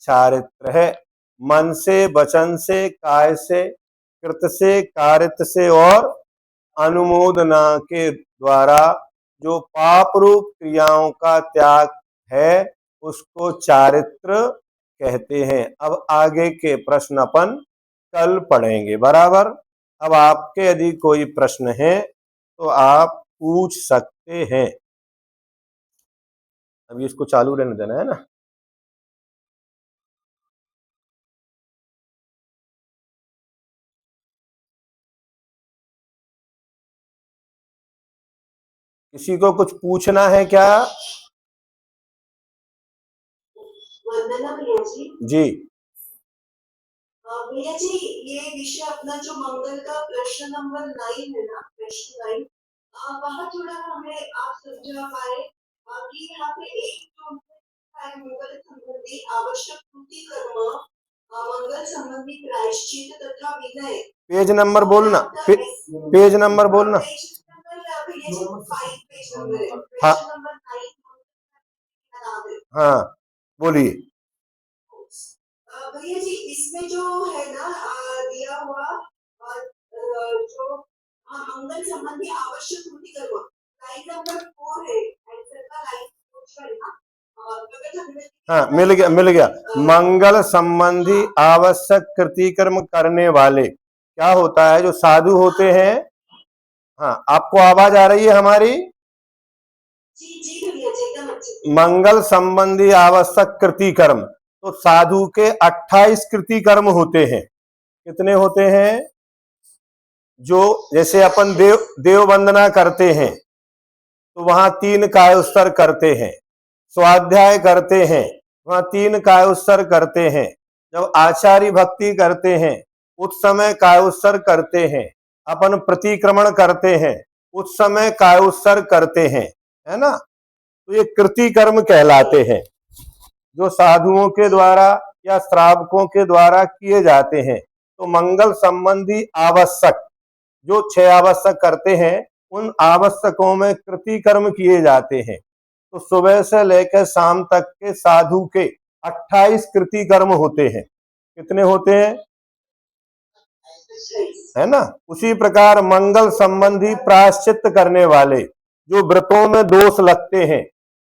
चारित्र है। मन से, वचन से, काय से, कृत से, कारित से और अनुमोदना के द्वारा जो पाप रूप क्रियाओं का त्याग है, उसको चारित्र कहते हैं। अब आगे के प्रश्न अपन कल पढ़ेंगे, बराबर। अब आपके यदि कोई प्रश्न है तो आप पूछ सकते हैं। अभी इसको चालू रहने देना है ना। किसी को कुछ पूछना है क्या? वंदना भैया जी। जी भैया जी, ये विषय अपना जो मंगल का प्रश्न नंबर 9 है ना, प्रश्न 9, वहाँ थोड़ा हमें आप समझा पाए कि यहाँ पे एक जो मंगल संबंधी आवश्यक कृति कर्म, मंगल संबंधी प्रायश्चित तथा विनय। पेज नंबर बोलना, पेज नंबर बोलना। भैया जी 5 पेज नंबर है, हाँ प्रश्न नंबर 9। हाँ बोलिए। भैया जी, इसमें जो है ना दिया हुआ जो मंगल संबंधी आवश्यक कृति कर्म, लाइन नंबर 4 है, आंसर का लाइन 4 है ना। हाँ मिल गया। मंगल संबंधी आवश्यक कृति कर्म करने वाले क्या होता है? जो साधु होते हैं। हाँ, आपको आवाज आ रही है हमारी? जी भैया जी, एकदम अच्छी। मंगल संबंधी आवश्यक कृति कर्म, तो साधु के 28 कृति कर्म होते हैं। कितने होते हैं? जो जैसे अपन देव वंदना करते हैं तो वहां 3 कायोत्सर करते हैं। स्वाध्याय करते हैं, वहां 3 कायोत्सर करते हैं। जब आचार्य भक्ति करते हैं उस समय कायोत्सर करते हैं। अपन प्रतिक्रमण करते हैं उस समय कायोत्सर करते हैं, है ना। तो ये कृति कर्म कहलाते हैं, जो साधुओं के द्वारा या श्रावकों के द्वारा किए जाते हैं। तो मंगल संबंधी आवश्यक जो 6 आवश्यक करते हैं, उन आवश्यकों में कृति कर्म किए जाते हैं। तो सुबह से लेकर शाम तक के साधु के 28 कृति कर्म होते हैं। कितने होते हैं? है ना। उसी प्रकार मंगल संबंधी प्रायश्चित करने वाले, जो व्रतों में दोष लगते हैं,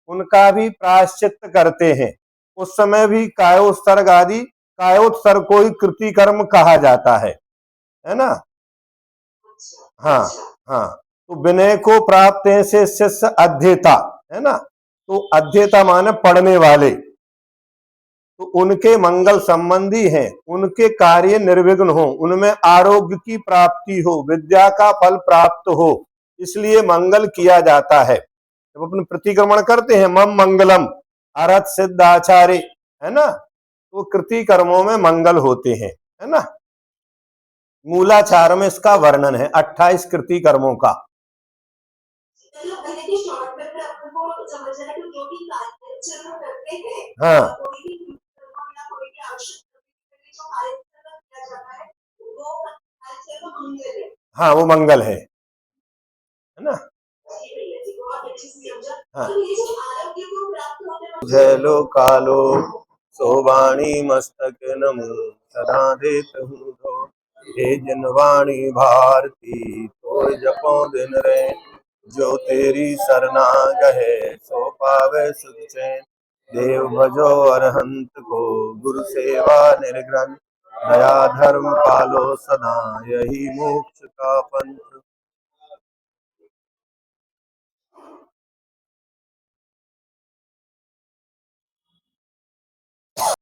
उनका भी प्रायश्चित करते हैं। उस समय भी कायोत्सर्ग आदि, कायोत्सर्ग को ही कृति कर्म कहा जाता है ना। हाँ हाँ। तो विनय को प्राप्त है से शिष्य अध्येता, है ना। तो अध्येता माने पढ़ने वाले, तो उनके मंगल संबंधी हैं, उनके कार्य निर्विघ्न हो, उनमें आरोग्य की प्राप्ति हो, विद्या का फल प्राप्त हो, इसलिए मंगल किया जाता है। जब अपन प्रतिक्रमण करते हैं मम मंगलम, अर्हत सिद्ध आचार्य, है ना, तो कृति कर्मों में मंगल होते हैं, है ना। मूलाचार में इसका वर्णन है 28 कृति कर्मों का। मतलब पहले के शॉर्टकट में आपको समझना है कि जो भी कार्य करते हैं, हाँ कोई भी कर्म या कोई भी आवश्यक जो कार्य किया जाता है वो कार्य मंगल है। हाँ वो मंगल है ना। हाँ झलो कालो सोवाणी मस्तक नमो सदा देत हूँ धो। हे जनवाणी भारती तो जपो दिन रे, जो तेरी सरना गहे सो पावे सुख चैन। देव भजो अरहंत को गुरु सेवा निर्ग्रंथ, दया धर्म पालो सदा यही मोक्ष का पंथ।